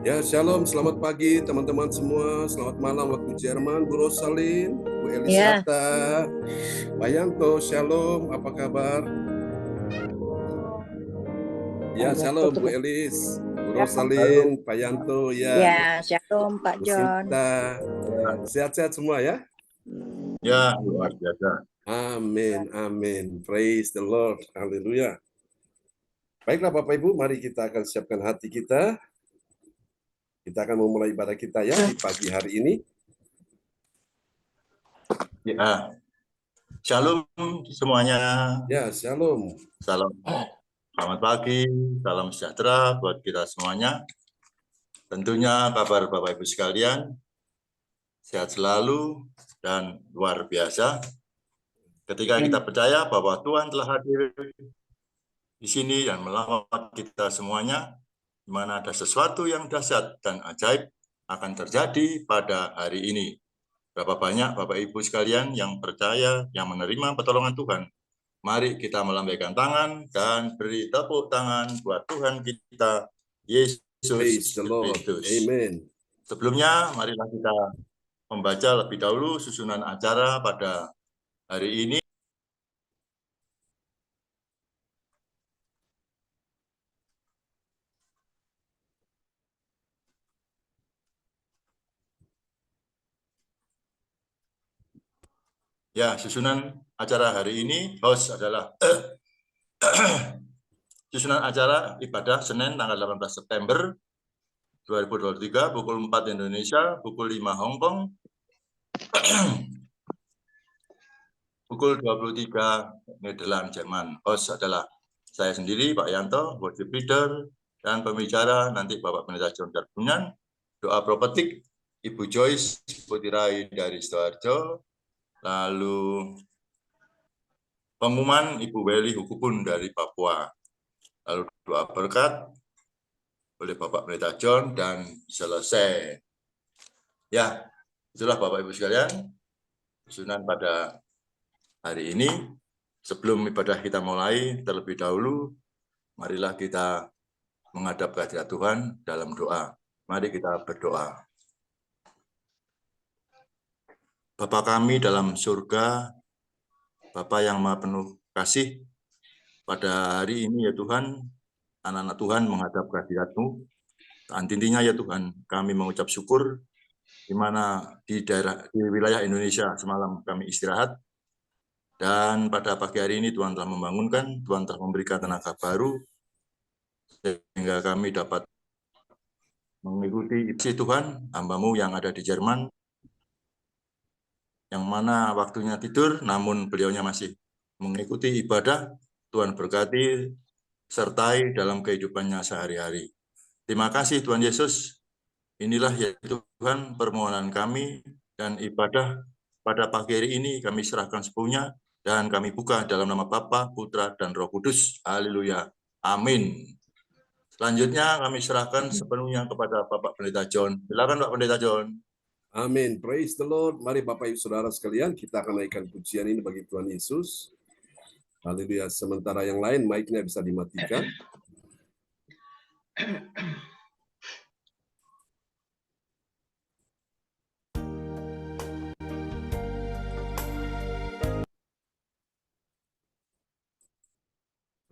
Ya, shalom, selamat pagi teman-teman semua. Selamat malam waktu Jerman, Bu Rosalin, Bu Ya, Elisata, Pak Yanto, shalom, apa kabar? Ya, shalom Bu Elis, Bu Rosalin, Pak Yanto, ya, shalom Pak Bu John. Sinta. Sehat-sehat semua ya? Ya, luar biasa. Amin, amin. Praise the Lord. Haleluya. Baiklah Bapak Ibu, mari kita akan siapkan hati kita. Kita akan memulai ibadah kita ya di pagi hari ini. Ya, shalom semuanya. Ya, shalom. Salam. Selamat pagi, salam sejahtera buat kita semuanya. Tentunya kabar Bapak Ibu sekalian sehat selalu dan luar biasa. Ketika kita percaya bahwa Tuhan telah hadir di sini dan melawat kita semuanya, di mana ada sesuatu yang dahsyat dan ajaib akan terjadi pada hari ini. Berapa banyak Bapak Ibu sekalian yang percaya, yang menerima pertolongan Tuhan. Mari kita melambaikan tangan dan beri tepuk tangan buat Tuhan kita, Yesus Kristus. Amen. Sebelumnya, marilah kita membaca lebih dahulu susunan acara pada hari ini. Ya, susunan acara hari ini, host adalah susunan acara ibadah Senin tanggal 18 September 2023, pukul 4 Indonesia, pukul 5 Hong Kong, pukul 23 Nederland, Jerman. Host adalah saya sendiri, Pak Yanto, worship leader, dan pembicara nanti Bapak Pendeta John Darbunan, doa prophetik, Ibu Joyce Putirai dari Sidoarjo, lalu pengumuman Ibu Weli Hukubun dari Papua, lalu doa berkat oleh Bapak Pendeta John, dan selesai. Ya, itulah Bapak Ibu sekalian, susunan pada hari ini. Sebelum ibadah kita mulai, terlebih dahulu, marilah kita menghadap kehadirat Tuhan dalam doa. Mari kita berdoa. Bapa kami dalam surga, Bapa yang maha penuh kasih, pada hari ini ya Tuhan, anak-anak Tuhan menghadap kehadirat-Mu. Intinya ya Tuhan, kami mengucap syukur, di mana di wilayah Indonesia semalam kami istirahat, dan pada pagi hari ini Tuhan telah membangunkan, Tuhan telah memberikan tenaga baru, sehingga kami dapat mengikuti isi Tuhan, hamba-Mu yang ada di Jerman, yang mana waktunya tidur, namun beliaunya masih mengikuti ibadah. Tuhan berkati, sertai dalam kehidupannya sehari-hari. Terima kasih Tuhan Yesus. Inilah ya Tuhan permohonan kami, dan ibadah pada pagi hari ini kami serahkan sepenuhnya, dan kami buka dalam nama Bapa, Putra, dan Roh Kudus. Haleluya. Amin. Selanjutnya kami serahkan sepenuhnya kepada Bapak Pendeta John. Silakan Pak Pendeta John. Amin. Praise the Lord. Mari Bapak Ibu Saudara sekalian, kita akan naikkan pujian ini bagi Tuhan Yesus. Haleluya. Sementara yang lain mic-nya bisa dimatikan.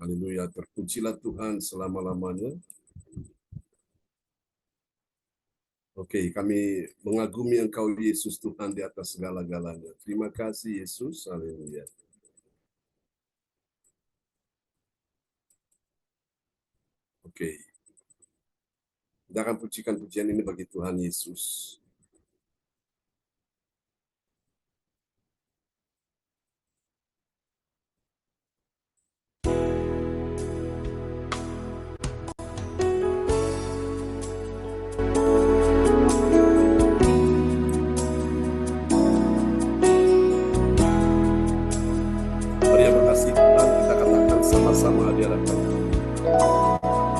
Haleluya. Terpujilah Tuhan selama-lamanya. Oke, kami mengagumi Engkau Yesus Tuhan di atas segala-galanya. Terima kasih Yesus. Haleluya. Oke. Kita akan pujikan pujian ini bagi Tuhan Yesus. Mari yang makasih Tuhan, kita katakan sama-sama di hadapan Tuhan.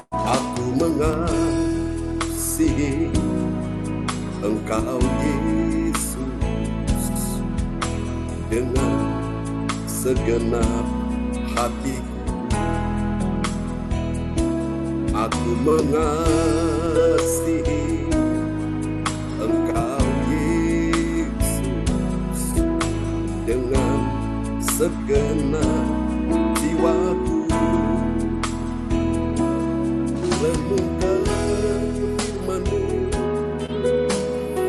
Aku mengasihi Engkau Yesus dengan segenap hatiku. Aku mengasihi segenap jiwaku. Renungkan firman-Mu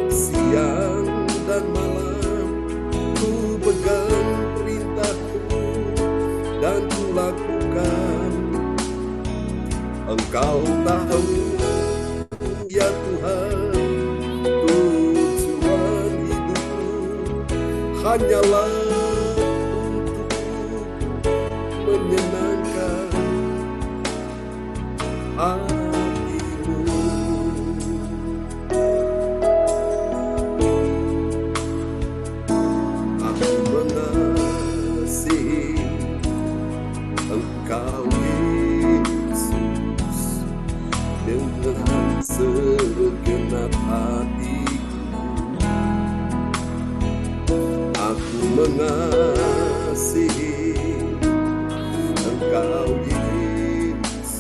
siang dan malam, ku pegang perintah-Mu dan ku lakukan. Engkau tahu ya Tuhan, tujuan hidupku hanyalah untuk menyenangkan hati-Mu. Aku mengasihi Engkau Yesus dengan segenap hatiku. Aku mengasihi Engkau Yesus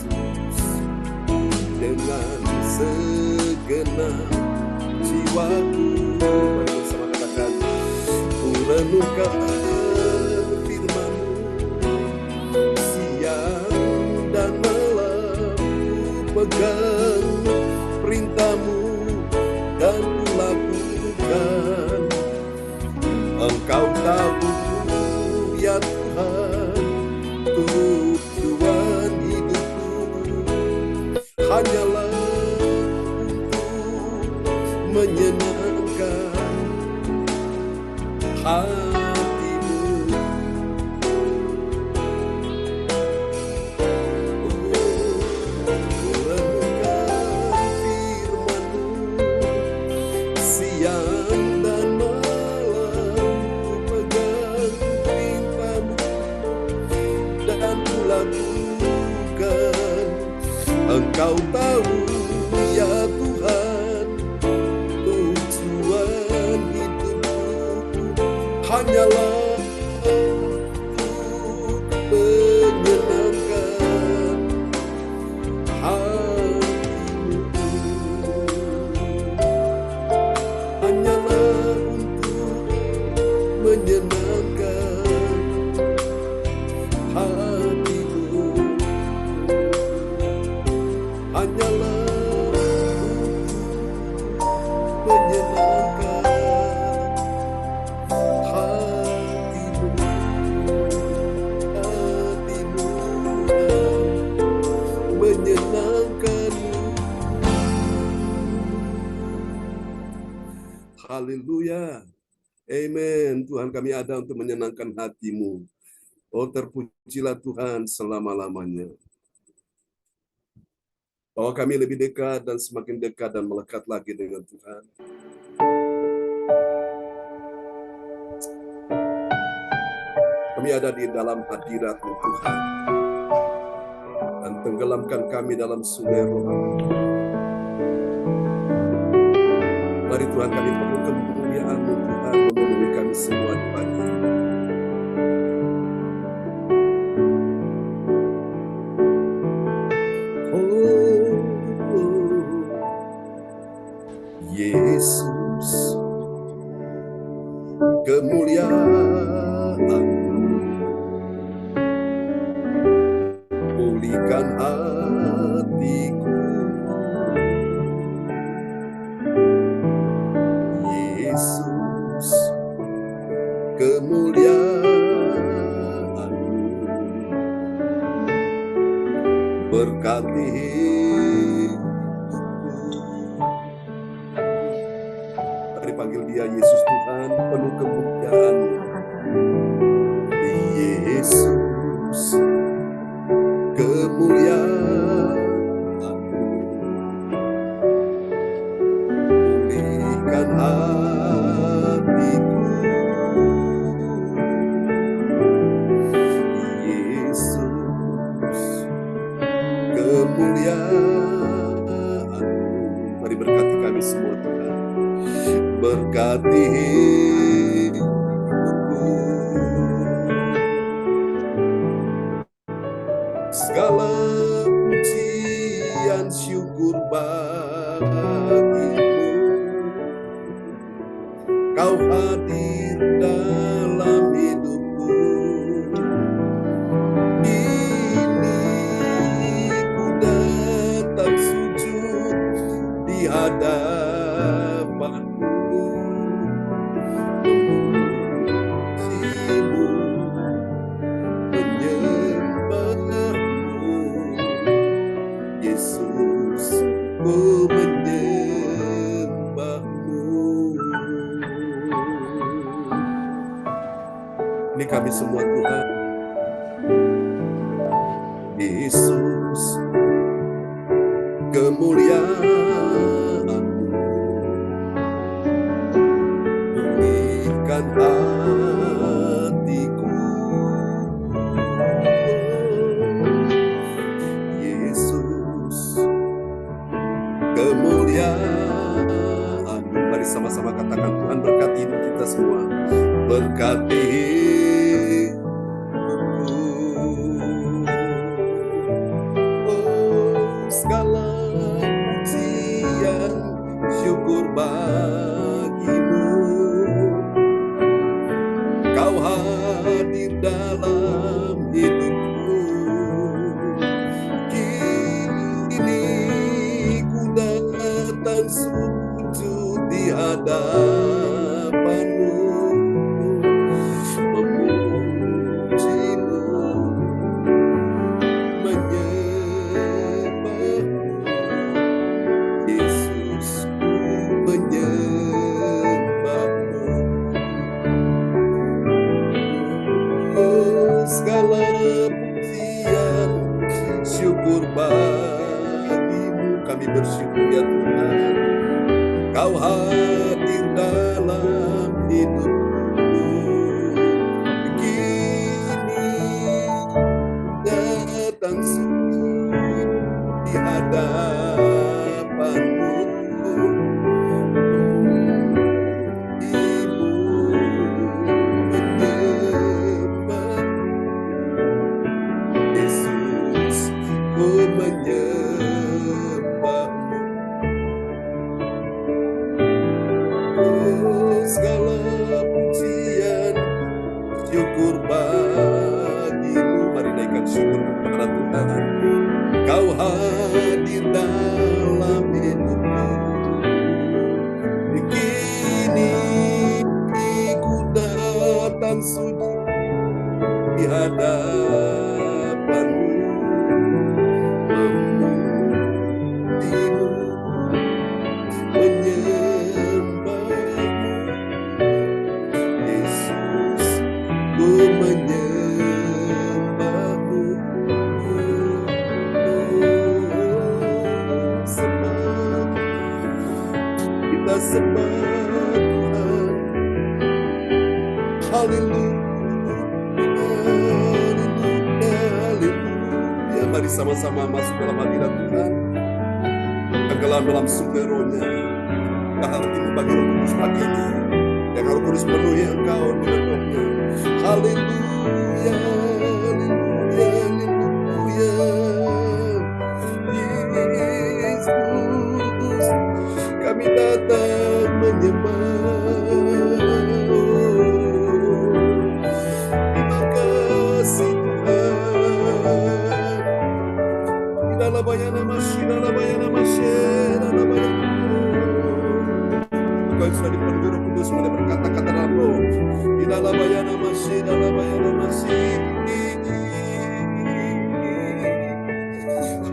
dengan segenap jiwaku. Mari bersama katakan, ku renungkan firman-Mu siang dan malam, ku pegang perintah-Mu dan ku lakukan. Engkau tahu ya Tuhan, tujuan hidupku hanyalah untuk menyenangkan hati-Mu. Renungkan firman-Mu siang dan malam, ku pegang perintah-Mu dan ku lakukan. Engkau tahu ya Tuhan, tujuan hidupku hanyalah untuk menyenangkan hati-Mu. Hanyalah untuk menyenangkan hati-Mu. Hanyalah menyenangkan hati-Mu, hati-Mu menyenangkan-Mu. Haleluya, amen. Tuhan, kami ada untuk menyenangkan hati-Mu. Oh, terpujilah Tuhan selama-lamanya. Bahwa kami lebih dekat dan semakin dekat dan melekat lagi dengan Tuhan. Kami ada di dalam hadirat-Mu Tuhan, dan tenggelamkan kami dalam sungai Roh-Mu. Mari Tuhan, kami perlu kemuliaan-Mu Tuhan memenuhi kami semua di pagi ini. Yesus, kemuliaan-Mu pulihkan hatiku. Yesus, kemuliaan-Mu berkati panggil dia Yesus Tuhan, penuh kemuliaan-Mu. Yesus, kemuliaan-Mu pulihkan hatiku. Yesus, kemuliaan-Mu. Mari berkati kami semua Tuhan. Berkati hidupku, segala pujian syukur bagimu. Kau hadir dalam hidupku, semua Tuhan. Yesus, kemuliaan-Mu pulihkan hatiku. Yesus, kemuliaan-Mu. Mari sama-sama katakan, Tuhan berkati hidup kita semua. Berkati hidupku. Oh, segala pujian syukur bagimu. Kau hadir dalam hidupku. Kini ku datang sujud di hadapan-Mu, memuji-Mu, menyembah-Mu. Yesus, ku menyembah-Mu. Oh, segala pujian syukur bagimu. Kami bersyukur ya Tuhan, Kau hadir dalam hidupku. Kini datang sujud di hadapan-Mu, Ibu menyembah. Yesus, ku menyembah-Mu. Oh, segala pujian syukur bagimu. Mari naikkan syukur kepada Tuhan. Kau hadir dalam hidupku. Kini ku datang sujud di hadapan-Mu, memuji-Mu, menyembah-Mu. Yesus, ku menyembah-Mu. Sembah, kita sembah Tuhan. Haleluya, haleluya, haleluya. Mari sama-sama masuk dalam hadirat Tuhan. Tenggelam dalam sumber rohnya. Hatimu bagi Roh Kudus pagi ini. Yang Roh Kudus penuhi engkau dengan rohnya. Haleluya, haleluya, haleluya. Yesus, kami datang menyembah. Terima kasih Tuhan. Dalam bayana masih, dalam bayana masih, dalam bayana. Engkau sudah dipenuhi Roh Kudus, mulai berkata-kata dalam roh. Di dalam bayana masih, dalam bayana masih.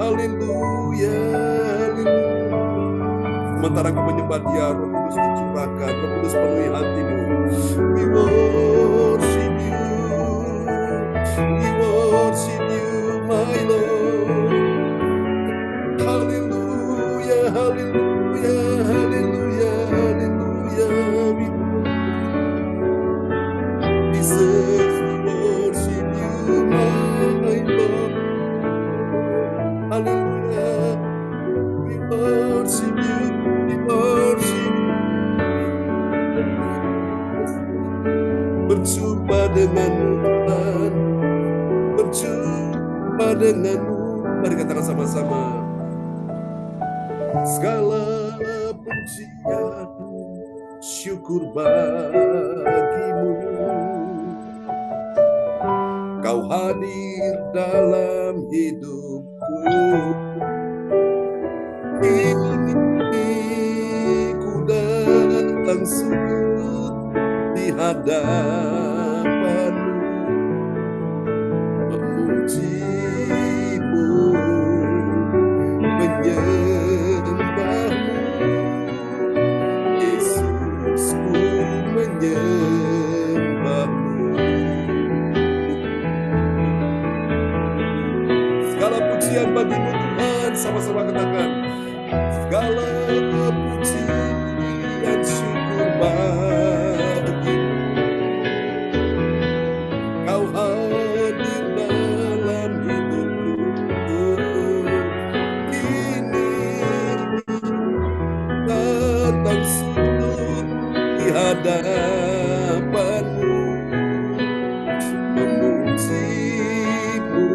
Haleluya, haleluya. Sementara kau menyembah Dia, Roh Kudus dicurahkan, Roh Kudus penuhi hatimu. We worship You, we worship You, my Lord. Haleluya, haleluya, haleluya, haleluya. Jesus, we worship You, my Lord. Haleluya, we worship You, we worship You. Berjumpa denganmu Tuhan, berjumpa denganmu. Mari katakan sama-sama. Segala pujian syukur bagimu. Kau hadir dalam hidupku. Kini ku datang sujud di hadapan-Mu, memuji-Mu, menyembah-Mu. Yesus, ku menyembah-Mu. Segala pujian bagimu Tuhan, sama-sama katakan. Segala pujian syukur bagimu. Kau hadir dalam hidupku. Kini datang sujud di hadapanmu, memujimu,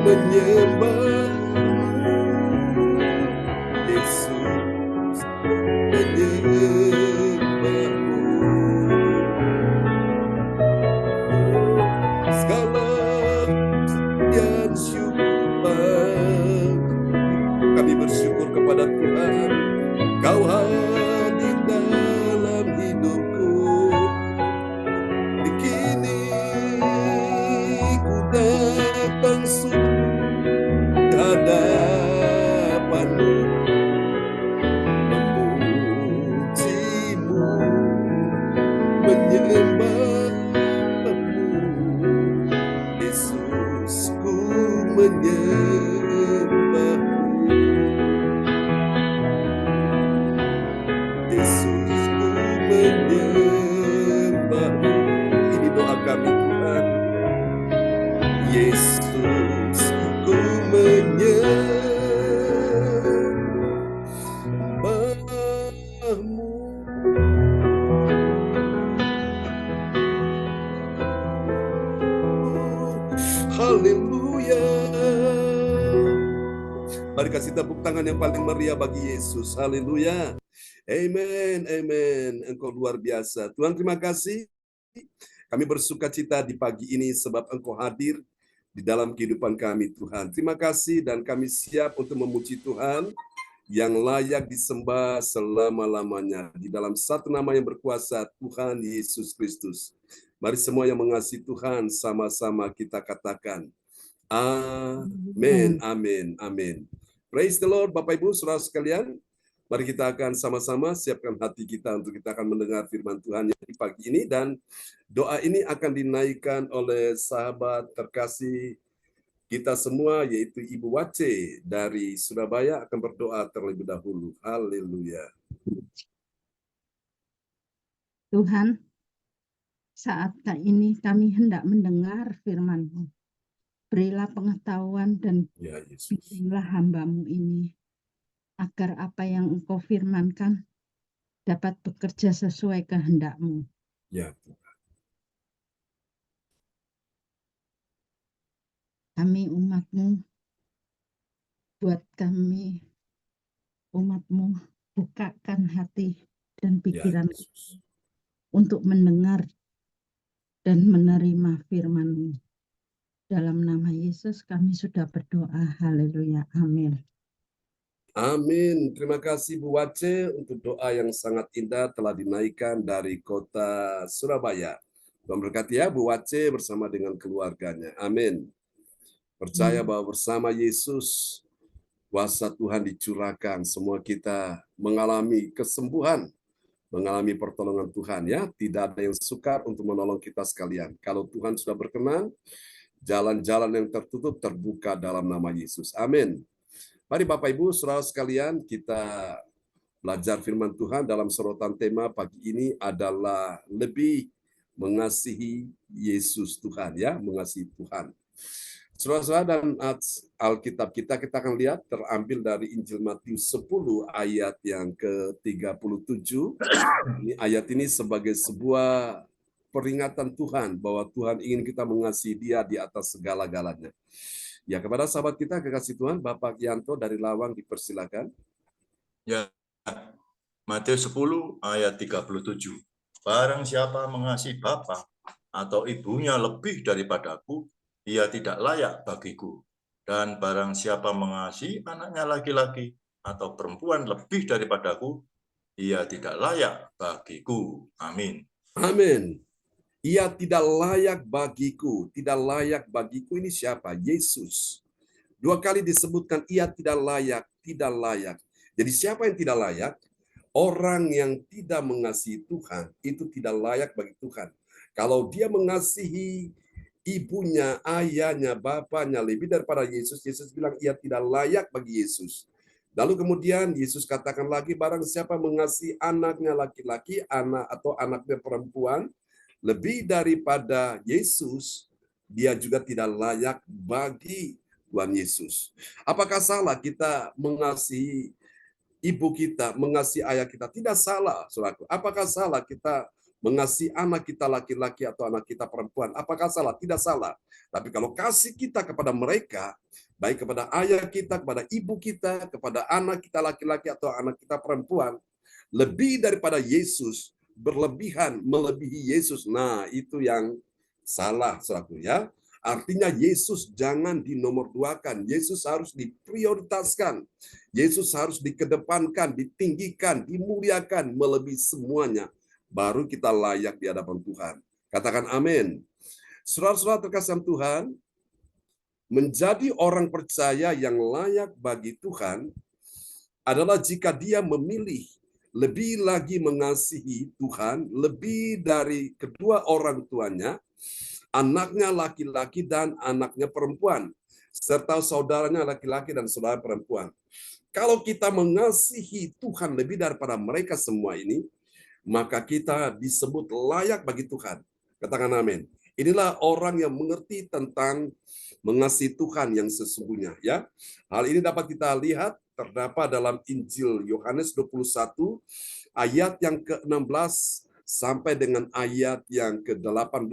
menyembahmu, Yesus, menyembahmu. Segala pujian syukur, kami bersyukur kepada Tuhan. Kau hadir dalam hidupku. Kini ku datang sujud di hadapanmu, memujimu, menyembahmu, Yesus, ku menyembahmu. Yesus, ku menyembahmu. Ini doa kami Tuhan. Yesus, ku menyembahmu. Haleluya. Mari kasih tepuk tangan yang paling meriah bagi Yesus. Haleluya. Amen, amen. Engkau luar biasa. Tuhan, terima kasih. Kami bersuka cita di pagi ini sebab Engkau hadir di dalam kehidupan kami, Tuhan. Terima kasih dan kami siap untuk memuji Tuhan yang layak disembah selama-lamanya. Di dalam satu nama yang berkuasa, Tuhan Yesus Kristus. Mari semua yang mengasihi Tuhan, sama-sama kita katakan, amin, amin, amin. Praise the Lord, Bapak Ibu, saudara sekalian. Mari kita akan sama-sama siapkan hati kita untuk kita akan mendengar firman Tuhan di pagi ini. Dan doa ini akan dinaikkan oleh sahabat terkasih kita semua, yaitu Ibu Wace dari Surabaya, akan berdoa terlebih dahulu. Haleluya. Tuhan, saat ini kami hendak mendengar firman-Mu. Berilah pengetahuan dan Ya Yesus. bimbinglah hamba-Mu ini, agar apa yang Engkau firmankan dapat bekerja sesuai kehendak-Mu. Ya Tuhan. Kami umat-Mu, buat kami umat-Mu, bukakan hati dan Ya pikiran Yesus. untuk mendengar dan menerima firman-Mu. Dalam nama Yesus kami sudah berdoa. Haleluya. Amin. Amin. Terima kasih Bu Wace untuk doa yang sangat indah telah dinaikkan dari kota Surabaya. Tuhan berkati ya Bu Wace bersama dengan keluarganya. Amin. Percaya bahwa bersama Yesus kuasa Tuhan dicurahkan, semua kita mengalami kesembuhan, mengalami pertolongan Tuhan ya. Tidak ada yang sukar untuk menolong kita sekalian. Kalau Tuhan sudah berkenan, jalan-jalan yang tertutup terbuka dalam nama Yesus. Amin. Mari Bapak Ibu, saudara sekalian, kita belajar firman Tuhan dalam sorotan tema pagi ini adalah lebih mengasihi Yesus Tuhan ya, mengasihi Tuhan. Saudara-saudara, dan Alkitab kita akan lihat terambil dari Injil Matius 10 ayat yang ke-37. Ini ayat ini sebagai sebuah peringatan Tuhan bahwa Tuhan ingin kita mengasihi Dia di atas segala-galanya. Ya, kepada sahabat kita kekasih Tuhan, Bapak Yanto dari Lawang dipersilakan. Ya, Matius 10 ayat 37. Barang siapa mengasihi bapa atau ibunya lebih daripadaku, ia tidak layak bagiku. Dan barang siapa mengasihi anaknya laki-laki atau perempuan lebih daripadaku, ia tidak layak bagiku. Amin. Amin. Ia tidak layak bagiku. Tidak layak bagiku ini siapa? Yesus. 2 kali disebutkan ia tidak layak, tidak layak. Jadi siapa yang tidak layak? Orang yang tidak mengasihi Tuhan, itu tidak layak bagi Tuhan. Kalau dia mengasihi ibunya, ayahnya, bapaknya lebih daripada Yesus, Yesus bilang ia tidak layak bagi Yesus. Lalu kemudian Yesus katakan lagi, barang siapa mengasihi anaknya laki-laki, anak atau anaknya perempuan, lebih daripada Yesus, dia juga tidak layak bagi Tuhan Yesus. Apakah salah kita mengasihi ibu kita, mengasihi ayah kita? Tidak salah, saudaraku. Apakah salah kita mengasihi anak kita laki-laki atau anak kita perempuan? Apakah salah? Tidak salah. Tapi kalau kasih kita kepada mereka, baik kepada ayah kita, kepada ibu kita, kepada anak kita laki-laki atau anak kita perempuan, lebih daripada Yesus, berlebihan, melebihi Yesus. Nah, itu yang salah, saudaraku ya. Artinya Yesus jangan dinomorduakan. Yesus harus diprioritaskan. Yesus harus dikedepankan, ditinggikan, dimuliakan, melebihi semuanya. Baru kita layak di hadapan Tuhan. Katakan amin. Saudara-saudara terkasih Tuhan, menjadi orang percaya yang layak bagi Tuhan adalah jika dia memilih lebih lagi mengasihi Tuhan, lebih dari kedua orang tuanya, anaknya laki-laki dan anaknya perempuan, serta saudaranya laki-laki dan saudara perempuan. Kalau kita mengasihi Tuhan lebih daripada mereka semua ini, maka kita disebut layak bagi Tuhan. Katakan amin. Inilah orang yang mengerti tentang mengasihi Tuhan yang sesungguhnya. Ya, hal ini dapat kita lihat terdapat dalam Injil Yohanes 21 ayat yang ke-16 sampai dengan ayat yang ke-18.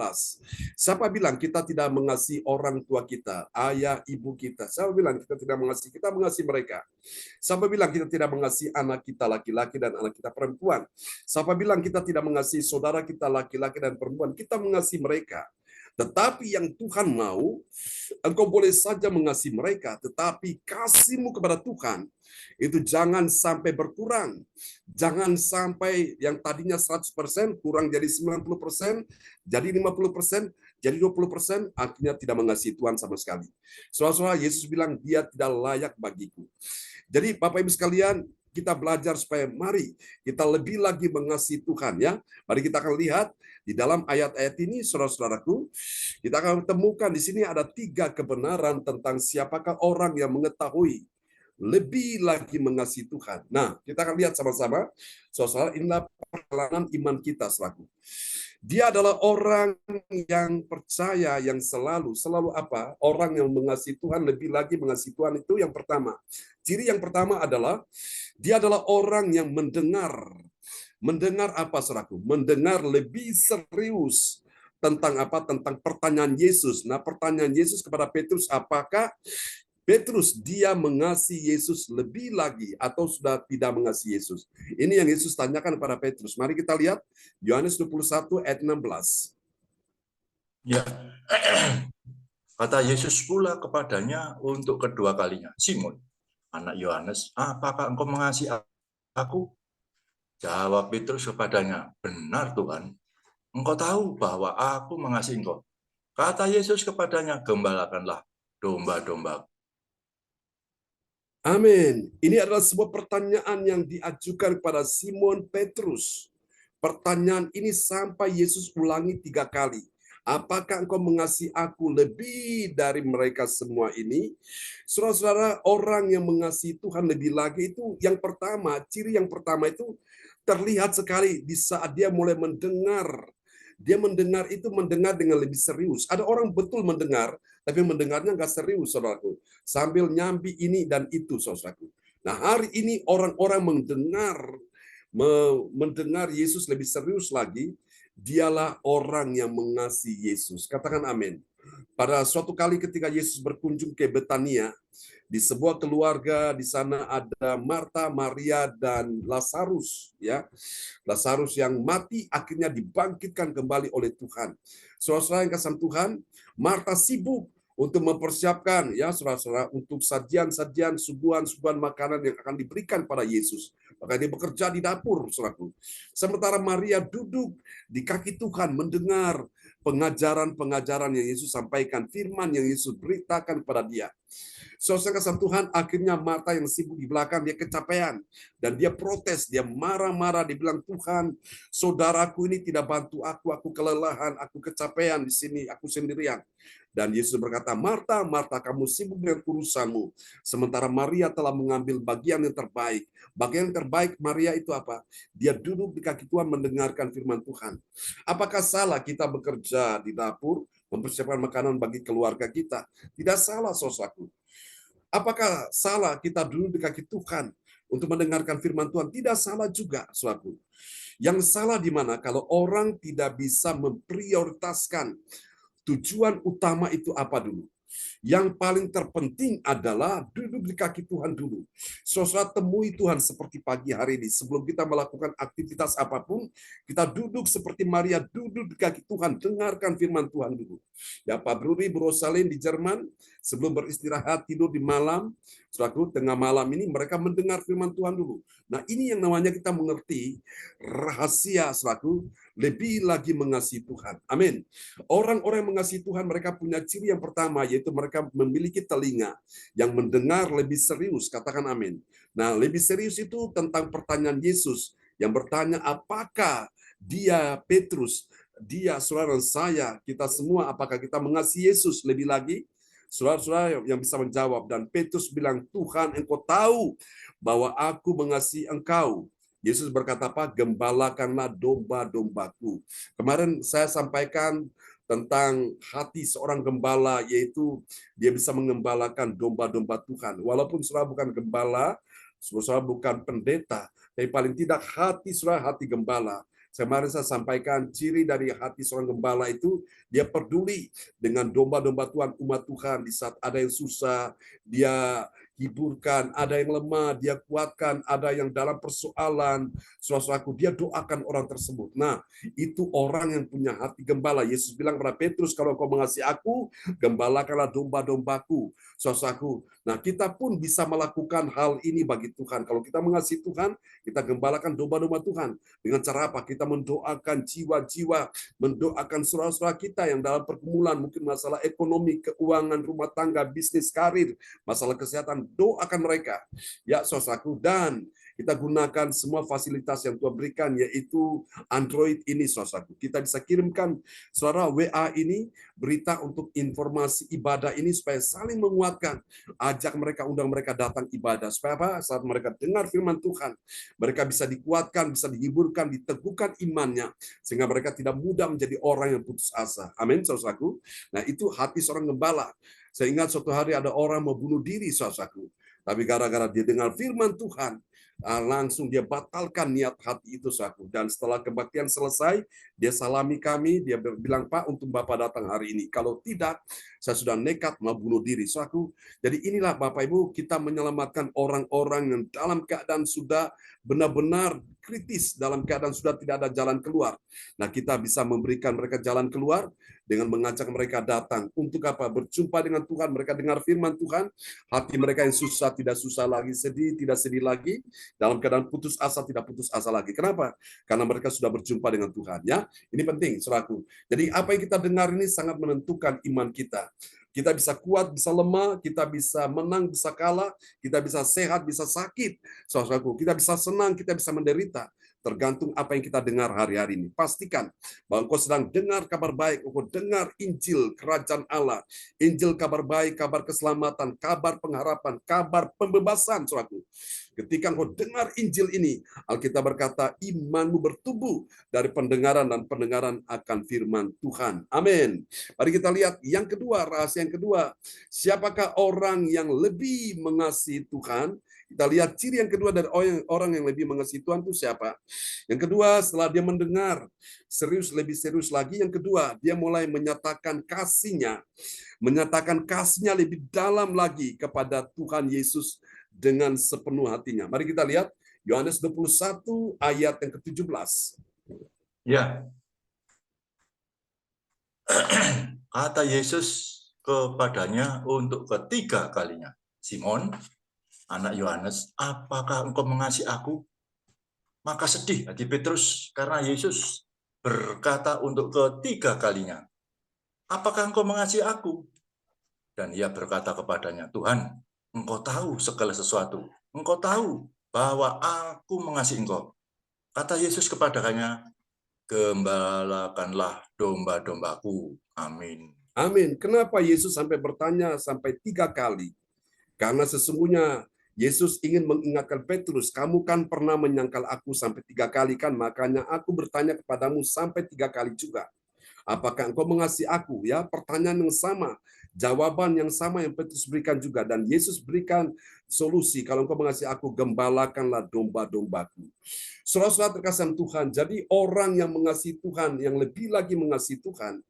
Siapa bilang kita tidak mengasihi orang tua kita, ayah, ibu kita? Siapa bilang kita tidak mengasihi? Kita mengasihi mereka. Siapa bilang kita tidak mengasihi anak kita laki-laki dan anak kita perempuan? Siapa bilang kita tidak mengasihi saudara kita laki-laki dan perempuan? Kita mengasihi mereka. Tetapi yang Tuhan mau, engkau boleh saja mengasihi mereka, tetapi kasihmu kepada Tuhan itu jangan sampai berkurang. Jangan sampai yang tadinya 100% kurang jadi 90%, jadi 50%, jadi 20%, akhirnya tidak mengasihi Tuhan sama sekali. Saudara-saudara, Yesus bilang dia tidak layak bagiku. Jadi Bapak Ibu sekalian, kita belajar supaya mari kita lebih lagi mengasihi Tuhan ya. Mari kita akan lihat di dalam ayat-ayat ini, saudara-saudaraku, kita akan temukan di sini ada 3 kebenaran tentang siapakah orang yang mengetahui lebih lagi mengasihi Tuhan. Nah, kita akan lihat sama-sama, saudara, inilah perjalanan iman kita selaku. Dia adalah orang yang percaya, yang selalu apa? Orang yang mengasihi Tuhan, lebih lagi mengasihi Tuhan itu yang pertama. Ciri yang pertama adalah, dia adalah orang yang mendengar. Mendengar apa, saudaraku? Mendengar lebih serius tentang apa? Tentang pertanyaan Yesus. Nah, pertanyaan Yesus kepada Petrus, apakah Petrus dia mengasihi Yesus lebih lagi atau sudah tidak mengasihi Yesus? Ini yang Yesus tanyakan kepada Petrus. Mari kita lihat Yohanes 21 ayat 16. Ya. Kata Yesus pula kepadanya untuk kedua kalinya, Simon, anak Yohanes, apakah engkau mengasihi aku? Jawab Petrus kepadanya, benar Tuhan, engkau tahu bahwa aku mengasihi engkau. Kata Yesus kepadanya, gembalakanlah domba-domba. Amin. Ini adalah sebuah pertanyaan yang diajukan kepada Simon Petrus. Pertanyaan ini sampai Yesus ulangi 3 kali. Apakah engkau mengasihi aku lebih dari mereka semua ini? Saudara-saudara, orang yang mengasihi Tuhan lebih lagi itu yang pertama, ciri yang pertama itu terlihat sekali di saat dia mulai mendengar. Dia mendengar itu mendengar dengan lebih serius. Ada orang betul mendengar, tapi mendengarnya nggak serius, saudaraku. Sambil nyambi ini dan itu, saudaraku. Nah, hari ini orang-orang mendengar Yesus lebih serius lagi. Dialah orang yang mengasihi Yesus. Katakan amin. Pada suatu kali ketika Yesus berkunjung ke Betania, di sebuah keluarga di sana ada Marta, Maria dan Lazarus ya. Lazarus yang mati akhirnya dibangkitkan kembali oleh Tuhan. Saudara-saudara yang kasih Tuhan, Marta sibuk untuk mempersiapkan ya saudara-saudara untuk sajian-sajian, suguhan-suguhan makanan yang akan diberikan pada Yesus. Maka dia bekerja di dapur, saudaraku. Sementara Maria duduk di kaki Tuhan mendengar pengajaran-pengajaran yang Yesus sampaikan, firman yang Yesus beritakan kepada dia. Saudara kasih Tuhan, akhirnya Marta yang sibuk di belakang, dia kecapean. Dan dia protes, dia marah-marah, dia bilang, Tuhan, saudaraku ini tidak bantu aku kelelahan, aku kecapean di sini, aku sendirian. Dan Yesus berkata, Marta, Marta, kamu sibuk dengan urusanmu. Sementara Maria telah mengambil bagian yang terbaik. Bagian yang terbaik Maria itu apa? Dia duduk di kaki Tuhan mendengarkan firman Tuhan. Apakah salah kita bekerja di dapur, mempersiapkan makanan bagi keluarga kita? Tidak salah, saudaraku. Apakah salah kita duduk di kaki Tuhan untuk mendengarkan firman Tuhan? Tidak salah juga, saudaraku. Yang salah di mana? Kalau orang tidak bisa memprioritaskan tujuan utama itu apa dulu. Yang paling terpenting adalah duduk di kaki Tuhan dulu. Saudara, temui Tuhan seperti pagi hari ini. Sebelum kita melakukan aktivitas apapun, kita duduk seperti Maria, duduk di kaki Tuhan, dengarkan firman Tuhan dulu. Ya, Pak Bruri Brosalin di Jerman, sebelum beristirahat tidur di malam, saudaraku, tengah malam ini mereka mendengar firman Tuhan dulu. Nah, ini yang namanya kita mengerti rahasia, saudaraku, lebih lagi mengasihi Tuhan. Amin. Orang-orang yang mengasihi Tuhan, mereka punya ciri yang pertama, yaitu mereka memiliki telinga yang mendengar lebih serius. Katakan amin. Nah, lebih serius itu tentang pertanyaan Yesus yang bertanya, apakah dia, Petrus, dia, saudara saya, kita semua, apakah kita mengasihi Yesus lebih lagi? Saudara-saudara yang bisa menjawab. Dan Petrus bilang, Tuhan, engkau tahu bahwa aku mengasihi engkau. Yesus berkata apa? Gembalakanlah domba-dombaku. Kemarin saya sampaikan tentang hati seorang gembala, yaitu dia bisa mengembalakan domba-domba Tuhan. Walaupun saudara bukan gembala, saudara bukan pendeta, tapi paling tidak hati saudara hati gembala. Kemarin saya sampaikan ciri dari hati seorang gembala itu, dia peduli dengan domba-domba Tuhan, umat Tuhan. Di saat ada yang susah, dia hiburkan, ada yang lemah, dia kuatkan, ada yang dalam persoalan, saudaraku, dia doakan orang tersebut. Nah, itu orang yang punya hati gembala. Yesus bilang kepada Petrus, kalau kau mengasihi aku, gembalakanlah domba-dombaku, saudaraku. Nah, kita pun bisa melakukan hal ini bagi Tuhan. Kalau kita mengasihi Tuhan, kita gembalakan domba-domba Tuhan. Dengan cara apa? Kita mendoakan jiwa-jiwa, mendoakan saudara-saudara kita yang dalam pergumulan, mungkin masalah ekonomi, keuangan, rumah tangga, bisnis, karir, masalah kesehatan, doakan mereka. Ya, saudaraku, dan kita gunakan semua fasilitas yang Tuhan berikan, yaitu Android ini, saudaraku. Kita bisa kirimkan saudara WA ini, berita untuk informasi ibadah ini, supaya saling menguatkan. Ajak mereka, undang mereka datang ibadah. Supaya apa? Saat mereka dengar firman Tuhan, mereka bisa dikuatkan, bisa dihiburkan, diteguhkan imannya, sehingga mereka tidak mudah menjadi orang yang putus asa. Amin, saudaraku. Nah, itu hati seorang gembala. Saya ingat suatu hari ada orang mau bunuh diri, saudaraku. Tapi gara-gara dia dengar firman Tuhan, langsung dia batalkan niat hati itu, saudaraku. Dan setelah kebaktian selesai, dia salami kami, dia bilang, Pak, untuk Bapak datang hari ini. Kalau tidak, saya sudah nekat mau bunuh diri, saudaraku. Jadi inilah Bapak Ibu, kita menyelamatkan orang-orang yang dalam keadaan sudah benar-benar kritis, dalam keadaan sudah tidak ada jalan keluar. Nah, kita bisa memberikan mereka jalan keluar dengan mengajak mereka datang. Untuk apa? Berjumpa dengan Tuhan, mereka dengar firman Tuhan, hati mereka yang susah tidak susah lagi, sedih tidak sedih lagi, dalam keadaan putus asa tidak putus asa lagi. Kenapa? Karena mereka sudah berjumpa dengan Tuhan. Ya, ini penting, saudaraku. Jadi apa yang kita dengar ini sangat menentukan iman kita. Kita bisa kuat, bisa lemah, kita bisa menang, bisa kalah, kita bisa sehat, bisa sakit, saudaraku. Kita bisa senang, kita bisa menderita. Tergantung apa yang kita dengar hari-hari ini. Pastikan bahwa engkau sedang dengar kabar baik, engkau dengar Injil Kerajaan Allah, Injil kabar baik, kabar keselamatan, kabar pengharapan, kabar pembebasan, saudaraku. Ketika engkau dengar Injil ini, Alkitab berkata, imanmu bertumbuh dari pendengaran dan pendengaran akan firman Tuhan. Amin. Mari kita lihat yang kedua, rahasia yang kedua. Siapakah orang yang lebih mengasihi Tuhan? Kita lihat ciri yang kedua dari orang yang lebih mengasihi Tuhan itu siapa? Yang kedua, setelah dia mendengar serius, lebih serius lagi. Yang kedua, dia mulai menyatakan kasihnya lebih dalam lagi kepada Tuhan Yesus dengan sepenuh hatinya. Mari kita lihat Yohanes 21 ayat yang ke-17. Ya. Kata Yesus kepadanya untuk ketiga kalinya, Simon, anak Yohanes, apakah engkau mengasihi aku? Maka sedih hati Petrus karena Yesus berkata untuk ketiga kalinya, apakah engkau mengasihi aku? Dan ia berkata kepadanya, Tuhan, engkau tahu segala sesuatu. Engkau tahu bahwa aku mengasihi engkau. Kata Yesus kepadanya, gembalakanlah domba-dombaku. Amin. Amin. Kenapa Yesus sampai bertanya sampai 3 kali? Karena sesungguhnya Yesus ingin mengingatkan Petrus, kamu kan pernah menyangkal aku sampai 3 kali kan, makanya aku bertanya kepadamu sampai 3 kali juga. Apakah engkau mengasihi aku? Ya, pertanyaan yang sama, jawaban yang sama yang Petrus berikan juga, dan Yesus berikan solusi. Kalau engkau mengasihi aku, gembalakanlah domba-dombaku. Saudara-saudara terkasih Tuhan, jadi orang yang mengasihi Tuhan, yang lebih lagi mengasihi Tuhan.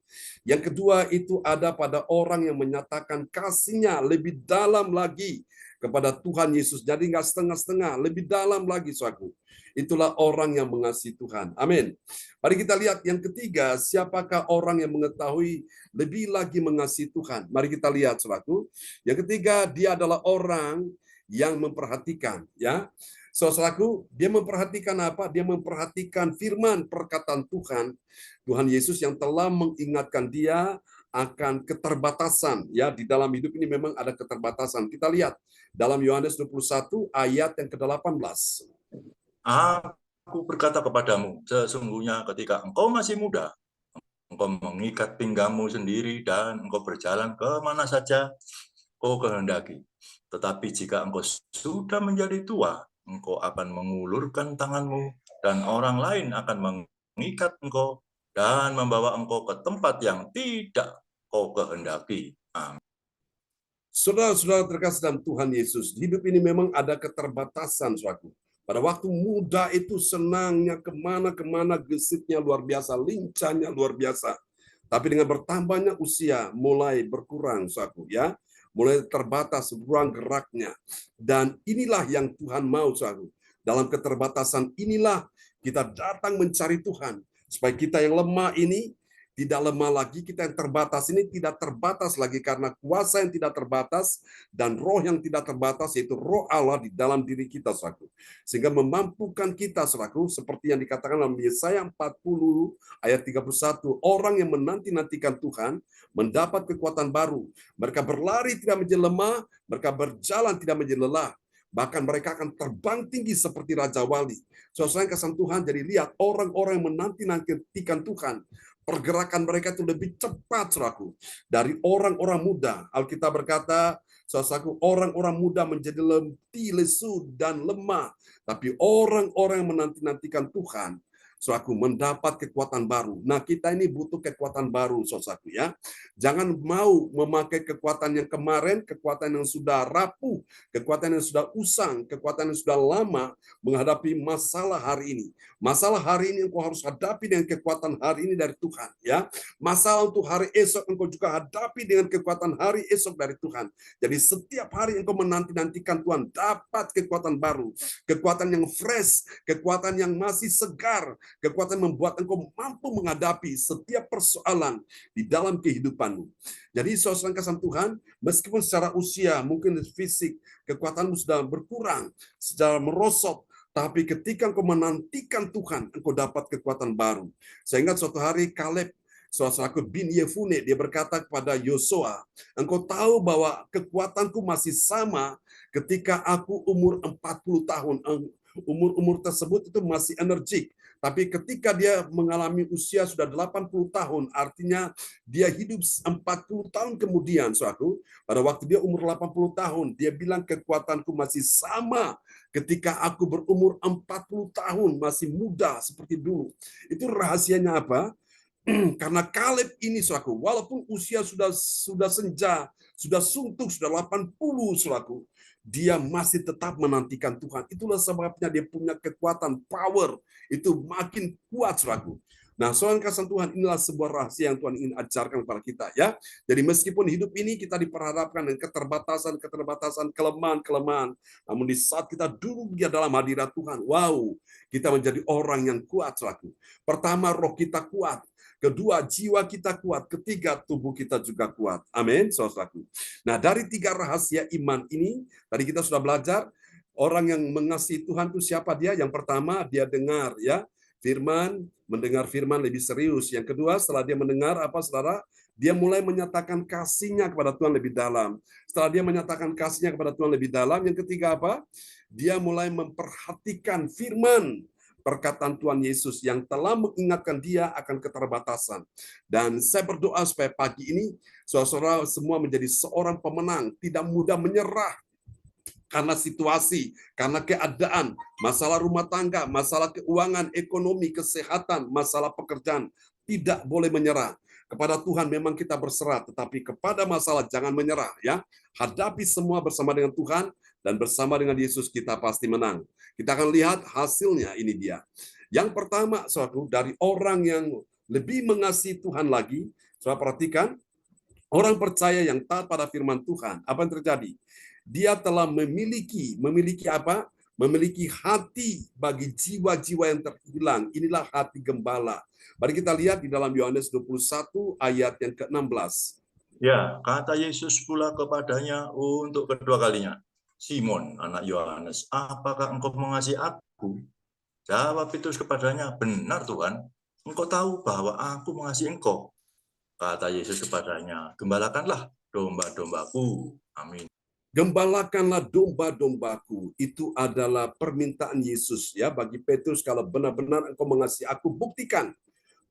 Yang kedua itu ada pada orang yang menyatakan kasihnya lebih dalam lagi kepada Tuhan Yesus. Jadi nggak setengah-setengah, lebih dalam lagi, saudaraku. Itulah orang yang mengasihi Tuhan. Amin. Mari kita lihat yang ketiga, siapakah orang yang mengetahui lebih lagi mengasihi Tuhan. Mari kita lihat, saudaraku. Yang ketiga, dia adalah orang yang memperhatikan. Ya, saudaraku, dia memperhatikan apa? Dia memperhatikan firman perkataan Tuhan. Tuhan Yesus yang telah mengingatkan dia akan keterbatasan. Ya, di dalam hidup ini memang ada keterbatasan. Kita lihat dalam Yohanes 21 ayat yang ke-18. Aku berkata kepadamu, sesungguhnya ketika engkau masih muda, engkau mengikat pinggangmu sendiri dan engkau berjalan ke mana saja kau kehendaki. Tetapi jika engkau sudah menjadi tua, engkau akan mengulurkan tanganmu dan orang lain akan mengikat engkau dan membawa engkau ke tempat yang tidak kau kehendaki. Amin. Saudara-saudara terkasih dalam Tuhan Yesus, hidup ini memang ada keterbatasan, saudaraku. Pada waktu muda itu senangnya kemana-kemana, gesitnya luar biasa, lincahnya luar biasa. Tapi dengan bertambahnya usia mulai berkurang, saudaraku, ya, mulai terbatas ruang geraknya. Dan inilah yang Tuhan mau, saudaraku. Dalam keterbatasan inilah kita datang mencari Tuhan, supaya kita yang lemah ini tidak lemah lagi, kita yang terbatas ini tidak terbatas lagi karena kuasa yang tidak terbatas dan roh yang tidak terbatas, yaitu roh Allah di dalam diri kita, saudaraku. Sehingga memampukan kita, saudaraku, seperti yang dikatakan dalam Yesaya 40 ayat 31, orang yang menanti-nantikan Tuhan mendapat kekuatan baru. Mereka berlari tidak menjadi lemah, mereka berjalan tidak menjadi lelah. Bahkan mereka akan terbang tinggi seperti Raja Wali. Saudara yang kasih Tuhan, jadi lihat orang-orang yang menanti-nantikan Tuhan, pergerakan mereka itu lebih cepat, saudaraku, dari orang-orang muda. Alkitab berkata, saudaraku, orang-orang muda menjadi letih, lesu, dan lemah. Tapi orang-orang yang menanti-nantikan Tuhan, saudaraku, mendapat kekuatan baru. Nah, kita ini butuh kekuatan baru, saudaraku, ya. Jangan mau memakai kekuatan yang kemarin, kekuatan yang sudah rapuh, kekuatan yang sudah usang, kekuatan yang sudah lama menghadapi masalah hari ini. Masalah hari ini engkau harus hadapi dengan kekuatan hari ini dari Tuhan, ya. Masalah untuk hari esok engkau juga hadapi dengan kekuatan hari esok dari Tuhan. Jadi setiap hari engkau menanti-nantikan Tuhan dapat kekuatan baru, kekuatan yang fresh, kekuatan yang masih segar, kekuatan membuat engkau mampu menghadapi setiap persoalan di dalam kehidupanmu. Jadi saudara kasih Tuhan, meskipun secara usia mungkin fisik kekuatanmu sudah berkurang, secara merosot, tapi ketika engkau menantikan Tuhan, engkau dapat kekuatan baru. Sehingga suatu hari Kaleb, saudaraku, bin Yefune, dia berkata kepada Yosua, engkau tahu bahwa kekuatanku masih sama ketika aku umur 40 tahun. Umur tersebut itu masih energik. Tapi ketika dia mengalami usia sudah 80 tahun, artinya dia hidup 40 tahun kemudian, saudaraku, pada waktu dia umur 80 tahun, dia bilang kekuatanku masih sama ketika aku berumur 40 tahun, masih muda seperti dulu. Itu rahasianya apa? Karena Kaleb ini, saudaraku, walaupun usia sudah senja, sudah suntuk, sudah 80, saudaraku, dia masih tetap menantikan Tuhan. Itulah sebabnya dia punya kekuatan, power, itu makin kuat, saudaraku. Nah, saudara kasih Tuhan, inilah sebuah rahasia yang Tuhan ingin ajarkan kepada kita, ya. Jadi meskipun hidup ini kita diperhadapkan dengan keterbatasan, kelemahan, namun di saat kita duduk di dalam hadirat Tuhan, wow, kita menjadi orang yang kuat, saudaraku. Pertama, roh kita kuat. Kedua, jiwa kita kuat. Ketiga, tubuh kita juga kuat. Amin, saudaraku. Nah, dari 3 rahasia iman ini, tadi kita sudah belajar, orang yang mengasihi Tuhan itu siapa dia? Yang pertama, dia dengar, ya, firman, mendengar firman lebih serius. Yang kedua, setelah dia mendengar apa, saudara? dia mulai menyatakan kasihnya kepada Tuhan lebih dalam. Setelah dia menyatakan kasihnya kepada Tuhan lebih dalam, yang ketiga apa? Dia mulai memperhatikan firman perkataan Tuhan Yesus yang telah mengingatkan dia akan keterbatasan. Dan saya berdoa supaya pagi ini saudara-saudara semua menjadi seorang pemenang, tidak mudah menyerah karena situasi, karena keadaan, masalah rumah tangga, masalah keuangan, ekonomi, kesehatan, masalah pekerjaan. Tidak boleh menyerah. Kepada Tuhan memang kita berserah, tetapi kepada masalah jangan menyerah, ya. Hadapi semua bersama dengan Tuhan, dan bersama dengan Yesus kita pasti menang. Kita akan lihat hasilnya, ini dia. Yang pertama, saudara, dari orang yang lebih mengasihi Tuhan lagi, saudara perhatikan, orang percaya yang taat pada firman Tuhan, apa yang terjadi? Dia telah memiliki apa? Memiliki hati bagi jiwa-jiwa yang terhilang. Inilah hati gembala. Mari kita lihat di dalam Yohanes 21 ayat yang ke-16. Ya, kata Yesus pula kepadanya untuk kedua kalinya, Simon, anak Yohanes, apakah engkau mengasihi aku? Jawab Petrus kepadanya, benar Tuhan, engkau tahu bahwa aku mengasihi engkau. Kata Yesus kepadanya, gembalakanlah domba-dombaku. Amin. Gembalakanlah domba-dombaku. Itu adalah permintaan Yesus, ya, bagi Petrus. Kalau benar-benar engkau mengasihi aku, buktikan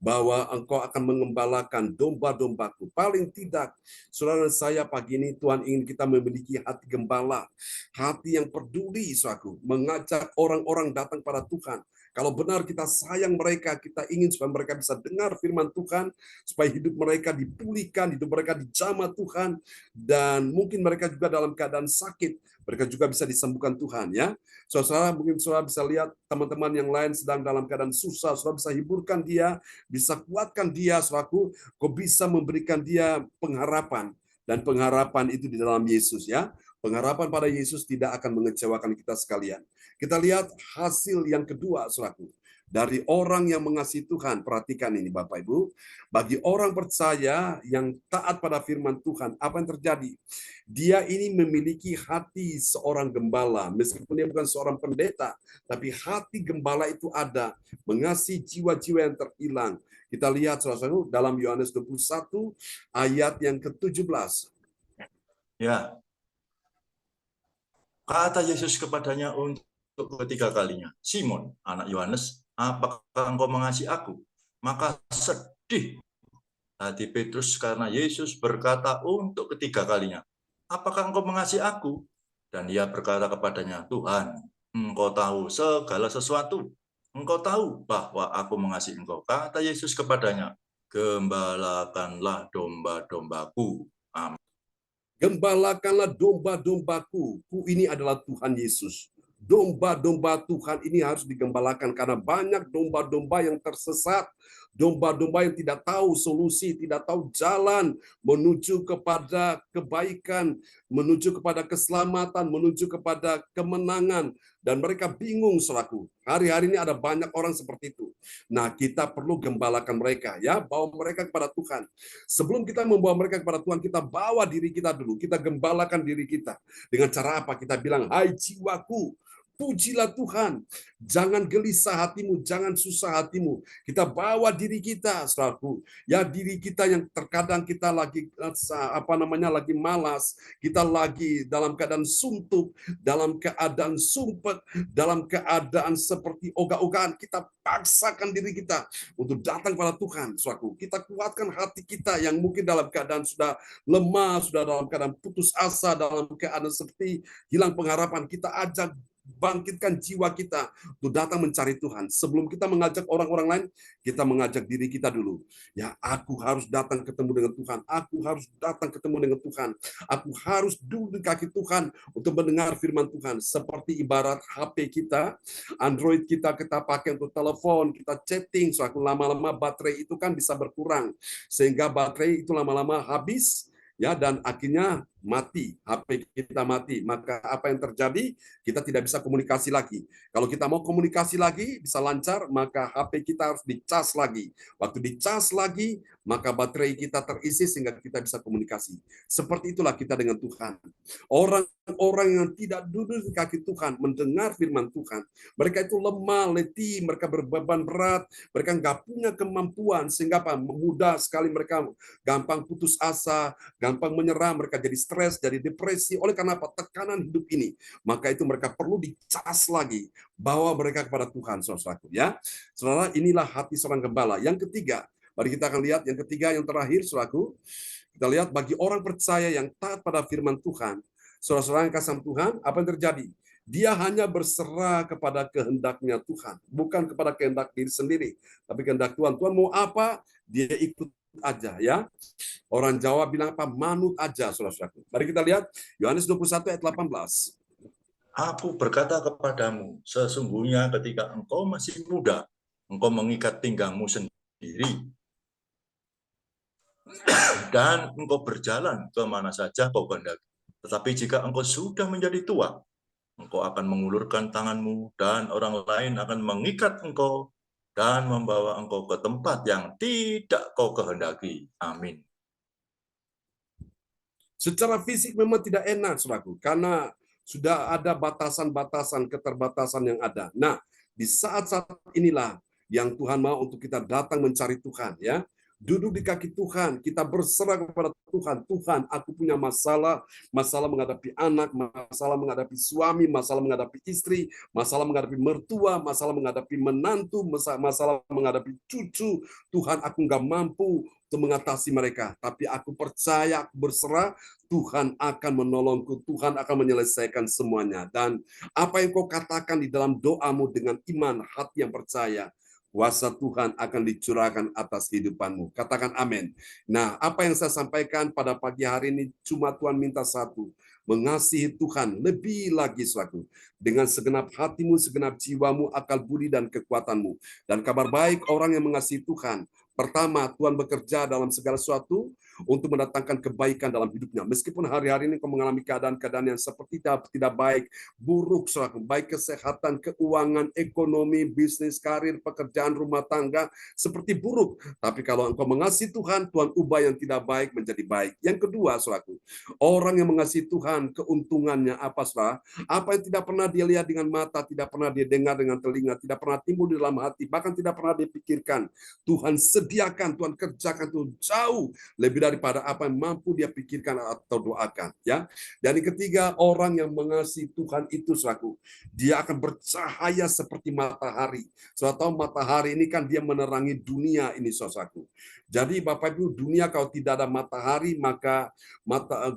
bahwa engkau akan mengembalakan domba-dombaku. Paling tidak, saudara saya pagi ini Tuhan ingin kita memiliki hati gembala, hati yang peduli, saudaraku, mengajak orang-orang datang pada Tuhan. Kalau benar kita sayang mereka, kita ingin supaya mereka bisa dengar firman Tuhan, supaya hidup mereka dipulihkan, hidup mereka dijamah Tuhan, dan mungkin mereka juga dalam keadaan sakit, mereka juga bisa disembuhkan Tuhan, ya. Saudara, mungkin saudara bisa lihat teman-teman yang lain sedang dalam keadaan susah, saudara bisa hiburkan dia, bisa kuatkan dia, saudaraku, kau bisa memberikan dia pengharapan, dan pengharapan itu di dalam Yesus, ya. Pengharapan pada Yesus tidak akan mengecewakan kita sekalian. Kita lihat hasil yang kedua, saudaraku. Dari orang yang mengasihi Tuhan, perhatikan ini Bapak Ibu, bagi orang percaya yang taat pada firman Tuhan, apa yang terjadi? Dia ini memiliki hati seorang gembala, meskipun dia bukan seorang pendeta, tapi hati gembala itu ada, mengasihi jiwa-jiwa yang terhilang. Kita lihat saudara-saudara dalam Yohanes 21 ayat yang ke-17. Ya. Kata Yesus kepadanya untuk ketiga kalinya, Simon, anak Yohanes, apakah engkau mengasihi aku? Maka sedih hati Petrus karena Yesus berkata untuk ketiga kalinya, apakah engkau mengasihi aku? Dan ia berkata kepadanya, Tuhan, engkau tahu segala sesuatu. Engkau tahu bahwa aku mengasihi engkau. Kata Yesus kepadanya, gembalakanlah domba-dombaku. Amin. Gembalakanlah domba-dombaku. Ku ini adalah Tuhan Yesus. Domba-domba Tuhan ini harus digembalakan karena banyak domba-domba yang tersesat. Domba-domba yang tidak tahu solusi, tidak tahu jalan menuju kepada kebaikan, menuju kepada keselamatan, menuju kepada kemenangan. Dan mereka bingung, saudaraku. Hari-hari ini ada banyak orang seperti itu. Nah, kita perlu gembalakan mereka, ya, bawa mereka kepada Tuhan. Sebelum kita membawa mereka kepada Tuhan, kita bawa diri kita dulu. Kita gembalakan diri kita. Dengan cara apa? Kita bilang, hai jiwaku, pujilah Tuhan. Jangan gelisah hatimu, jangan susah hatimu. Kita bawa diri kita, saudaraku. Ya, diri kita yang terkadang kita lagi lagi malas, kita lagi dalam keadaan suntuk, dalam keadaan sumpet, dalam keadaan seperti ogah-ogahan, kita paksakan diri kita untuk datang pada Tuhan, saudaraku. Kita kuatkan hati kita yang mungkin dalam keadaan sudah lemah, sudah dalam keadaan putus asa, dalam keadaan seperti hilang pengharapan. Kita ajak bangkitkan jiwa kita untuk datang mencari Tuhan. Sebelum kita mengajak orang-orang lain, kita mengajak diri kita dulu. Ya, aku harus datang ketemu dengan Tuhan. Aku harus datang ketemu dengan Tuhan. Aku harus duduk di kaki Tuhan untuk mendengar firman Tuhan. Seperti ibarat HP kita, Android kita pakai untuk telepon, kita chatting, suatu lama-lama baterai itu kan bisa berkurang. Sehingga baterai itu lama-lama habis, ya, dan akhirnya mati, HP kita mati, maka apa yang terjadi? Kita tidak bisa komunikasi lagi. Kalau kita mau komunikasi lagi, bisa lancar, maka HP kita harus dicas lagi. Waktu dicas lagi, maka baterai kita terisi sehingga kita bisa komunikasi. Seperti itulah kita dengan Tuhan. Orang-orang yang tidak duduk di kaki Tuhan, mendengar firman Tuhan, mereka itu lemah, letih, mereka berbeban berat, mereka nggak punya kemampuan, sehingga apa? Mudah sekali mereka gampang putus asa, gampang menyerah, mereka jadi stres, jadi depresi. Oleh karena apa? Tekanan hidup ini. Maka itu mereka perlu dicas lagi, bawa mereka kepada Tuhan, saudaraku. Ya, saudara, inilah hati seorang gembala. Yang ketiga, mari kita akan lihat yang ketiga, yang terakhir, saudaraku. Kita lihat bagi orang percaya yang taat pada firman Tuhan, saudara-saudara yang kasih Tuhan, apa yang terjadi? Dia hanya berserah kepada kehendaknya Tuhan, bukan kepada kehendak diri sendiri, tapi kehendak Tuhan. Tuhan mau apa? Dia ikut aja, ya. Orang Jawa bilang apa? Manut aja, saudara-saudara. Mari kita lihat Yohanes 21 ayat 18. Aku berkata kepadamu, sesungguhnya ketika engkau masih muda, engkau mengikat pinggangmu sendiri, dan engkau berjalan kemana saja kau kehendaki. Tetapi jika engkau sudah menjadi tua, engkau akan mengulurkan tanganmu, dan orang lain akan mengikat engkau, dan membawa engkau ke tempat yang tidak kau kehendaki. Amin. Secara fisik memang tidak enak, saudaraku, karena sudah ada batasan-batasan, keterbatasan yang ada. Nah, di saat-saat inilah yang Tuhan mau untuk kita datang mencari Tuhan, ya. Duduk di kaki Tuhan, kita berserah kepada Tuhan. Tuhan, aku punya masalah menghadapi anak, masalah menghadapi suami, masalah menghadapi istri, masalah menghadapi mertua, masalah menghadapi menantu, masalah menghadapi cucu. Tuhan, aku nggak mampu untuk mengatasi mereka, tapi aku percaya, aku berserah, Tuhan akan menolongku, Tuhan akan menyelesaikan semuanya. Dan apa yang kau katakan di dalam doamu dengan iman, hati yang percaya, kuasa Tuhan akan dicurahkan atas kehidupanmu. Katakan amin. Nah, apa yang saya sampaikan pada pagi hari ini, cuma Tuhan minta satu, mengasihi Tuhan lebih lagi, saudaraku, dengan segenap hatimu, segenap jiwamu, akal budi, dan kekuatanmu. Dan kabar baik orang yang mengasihi Tuhan, pertama, Tuhan bekerja dalam segala sesuatu untuk mendatangkan kebaikan dalam hidupnya. Meskipun hari-hari ini kau mengalami keadaan-keadaan yang seperti tidak baik, buruk, saudara, baik kesehatan, keuangan, ekonomi, bisnis, karir, pekerjaan, rumah tangga, seperti buruk. Tapi kalau engkau mengasihi Tuhan, Tuhan ubah yang tidak baik menjadi baik. Yang kedua, saudaraku, orang yang mengasihi Tuhan, keuntungannya apa, saudara? Apa yang tidak pernah dia lihat dengan mata, tidak pernah dia dengar dengan telinga, tidak pernah timbul di dalam hati, bahkan tidak pernah dipikirkan, Tuhan sediakan, Tuhan kerjakan itu jauh lebih daripada apa yang mampu dia pikirkan atau doakan, ya. Dan yang ketiga, orang yang mengasihi Tuhan itu, saudaraku, dia akan bercahaya seperti matahari. Saudara tahu matahari ini kan dia menerangi dunia ini, saudaraku. Jadi Bapak Ibu, dunia kalau tidak ada matahari, maka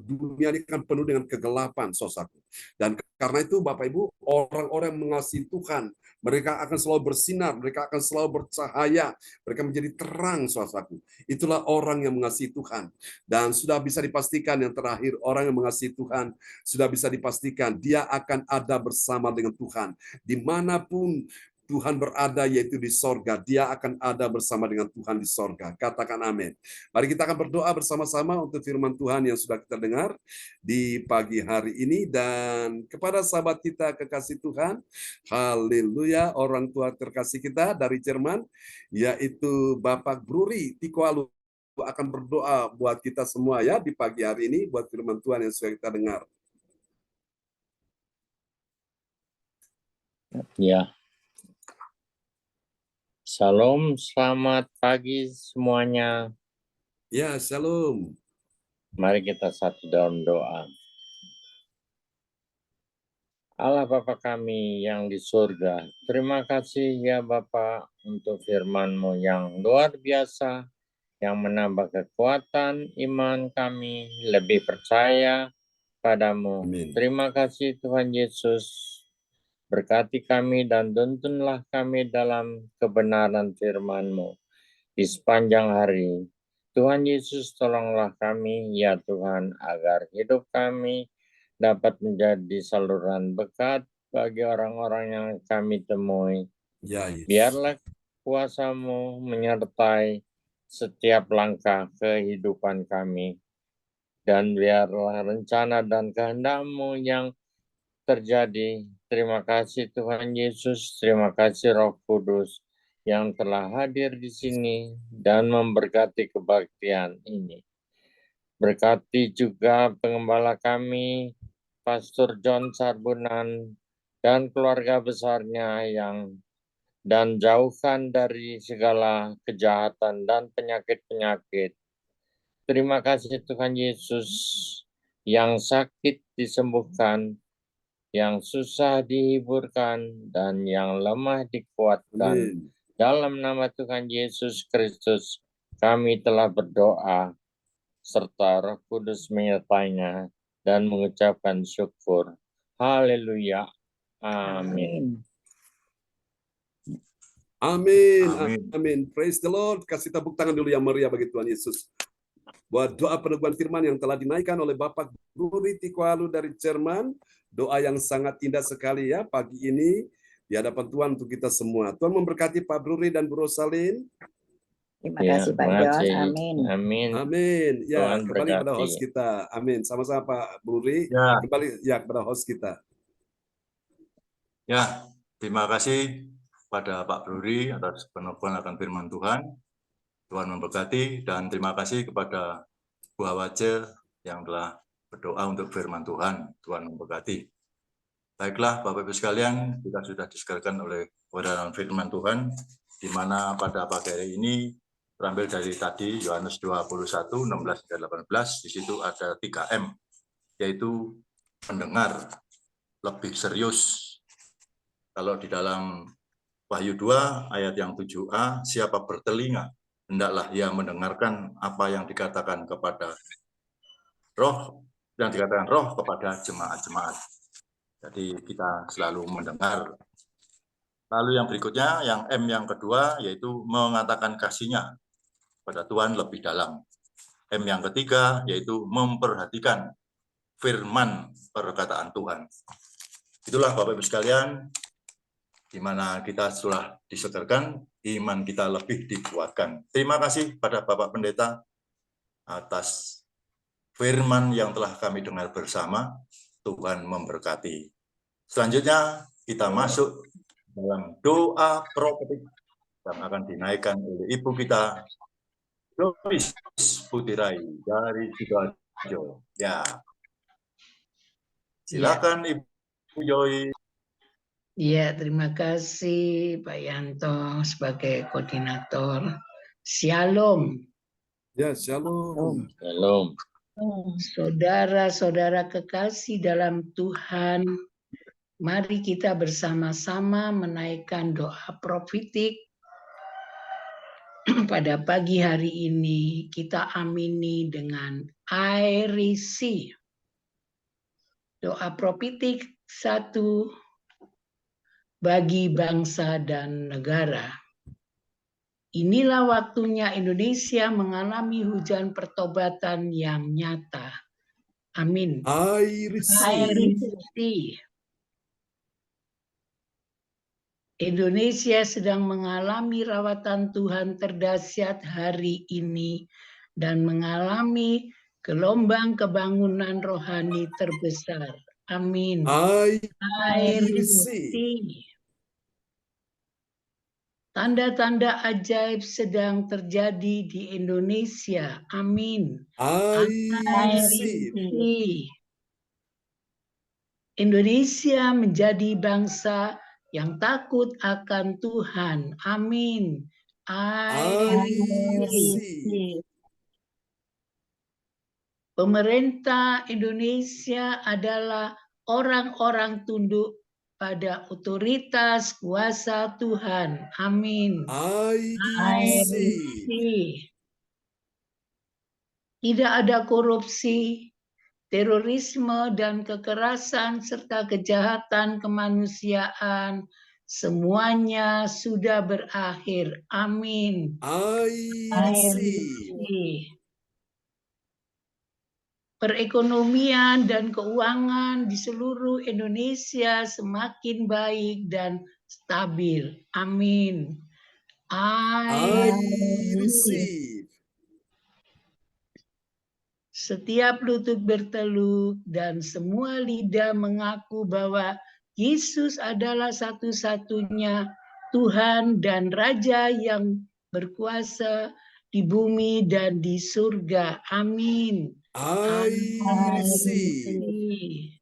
dunia ini kan penuh dengan kegelapan, saudaraku. Dan karena itu Bapak Ibu, orang-orang yang mengasihi Tuhan, mereka akan selalu bersinar, mereka akan selalu bercahaya, mereka menjadi terang, saudaraku. Itulah orang yang mengasihi Tuhan. Dan sudah bisa dipastikan yang terakhir, orang yang mengasihi Tuhan, sudah bisa dipastikan dia akan ada bersama dengan Tuhan. Dimanapun Tuhan berada, yaitu di sorga, dia akan ada bersama dengan Tuhan di sorga. Katakan amin. Mari kita akan berdoa bersama-sama untuk firman Tuhan yang sudah kita dengar di pagi hari ini. Dan kepada sahabat kita kekasih Tuhan, haleluya, orang tua terkasih kita dari Jerman, yaitu Bapak Bruri Tikoalu, akan berdoa buat kita semua, ya, di pagi hari ini, buat firman Tuhan yang sudah kita dengar. Ya. Shalom, selamat pagi semuanya. Ya, shalom. Mari kita satu dalam doa. Allah Bapa kami yang di surga, terima kasih ya Bapa untuk firman-Mu yang luar biasa, yang menambah kekuatan iman kami, lebih percaya padamu. Amin. Terima kasih Tuhan Yesus. Berkati kami dan tuntunlah kami dalam kebenaran firman-Mu di sepanjang hari. Tuhan Yesus, tolonglah kami, ya Tuhan, agar hidup kami dapat menjadi saluran berkat bagi orang-orang yang kami temui. Ya, Yesus. Biarlah kuasa-Mu menyertai setiap langkah kehidupan kami. dan biarlah rencana dan kehendak-Mu yang terjadi. Terima kasih Tuhan Yesus, terima kasih Roh Kudus yang telah hadir di sini dan memberkati kebaktian ini. Berkati juga pengembala kami, Pastor John Sarbunan, dan keluarga besarnya dan jauhkan dari segala kejahatan dan penyakit-penyakit. Terima kasih Tuhan Yesus, yang sakit disembuhkan, yang susah dihiburkan, dan yang lemah dikuatkan. Amin. Dalam nama Tuhan Yesus Kristus, kami telah berdoa, serta Roh Kudus menyertainya, dan mengucapkan syukur. Haleluya. Amin. Amin. Amin. Amin. Praise the Lord. Kasih tepuk tangan dulu yang meriah bagi Tuhan Yesus. Buat doa peneguhan firman yang telah dinaikkan oleh Bapak Bruri Tikualu dari Jerman. Doa yang sangat indah sekali ya pagi ini di hadapan Tuhan untuk kita semua. Tuhan memberkati Pak Bruri dan Bu Rosalin. Terima Ya, kasih Pak terima John. kasih. Amin. Amin. Amin. Ya, Tuhan kembali kepada berkati. host kita. Amin. Sama-sama Pak Bruri. Ya. Kembali ya kepada host kita. Ya, terima kasih pada Pak Bruri atas peneguhan akan firman Tuhan. Tuhan memberkati, dan terima kasih kepada Bu Hawace yang telah berdoa untuk firman Tuhan. Tuhan memberkati. Baiklah Bapak Ibu sekalian, kita sudah disegarkan oleh kebenaran firman Tuhan, di mana pada pagi hari ini terambil dari tadi Yohanes 21, 16 dan 18, di situ ada 3M, yaitu mendengar lebih serius. Kalau di dalam Wahyu 2 ayat yang 7a, siapa bertelinga, hendaklah ia mendengarkan apa yang dikatakan kepada roh, yang dikatakan roh kepada jemaat-jemaat. Jadi kita selalu mendengar. Lalu yang berikutnya, yang M yang kedua, yaitu mengatakan kasihnya pada Tuhan lebih dalam. M yang ketiga, yaitu memperhatikan firman perkataan Tuhan. Itulah Bapak Ibu sekalian, di mana kita sudah disegarkan, iman kita lebih dikuatkan. Terima kasih pada Bapak Pendeta atas firman yang telah kami dengar bersama. Tuhan memberkati. Selanjutnya kita masuk dalam doa prophetik yang akan dinaikkan oleh Ibu kita, Joyce Putirai dari Sidoarjo. Ya, silakan Ibu Joyce. Ya, terima kasih Pak Yanto sebagai koordinator. Shalom. Ya, shalom. Shalom. Saudara-saudara kekasih dalam Tuhan, mari kita bersama-sama menaikkan doa profetik. Pada pagi hari ini kita amini dengan I receive. Doa profetik 1 bagi bangsa dan negara. Inilah waktunya Indonesia mengalami hujan pertobatan yang nyata. Amin. I receive. Indonesia sedang mengalami rawatan Tuhan terdahsyat hari ini dan mengalami gelombang kebangunan rohani terbesar. Amin. I receive. receive. Tanda-tanda ajaib sedang terjadi di Indonesia. Amin. I receive. Indonesia menjadi bangsa yang takut akan Tuhan. Amin. I receive. Pemerintah Indonesia adalah orang-orang tunduk pada otoritas kuasa Tuhan. Amin. I receive. Tidak ada korupsi, terorisme, dan kekerasan, serta kejahatan kemanusiaan. Semuanya sudah berakhir. Amin. I receive. Perekonomian dan keuangan di seluruh Indonesia semakin baik dan stabil. Amin. I receive. setiap lutut berteluk, dan semua lidah mengaku bahwa Yesus adalah satu-satunya Tuhan dan Raja yang berkuasa di bumi dan di surga. Amin. I receive.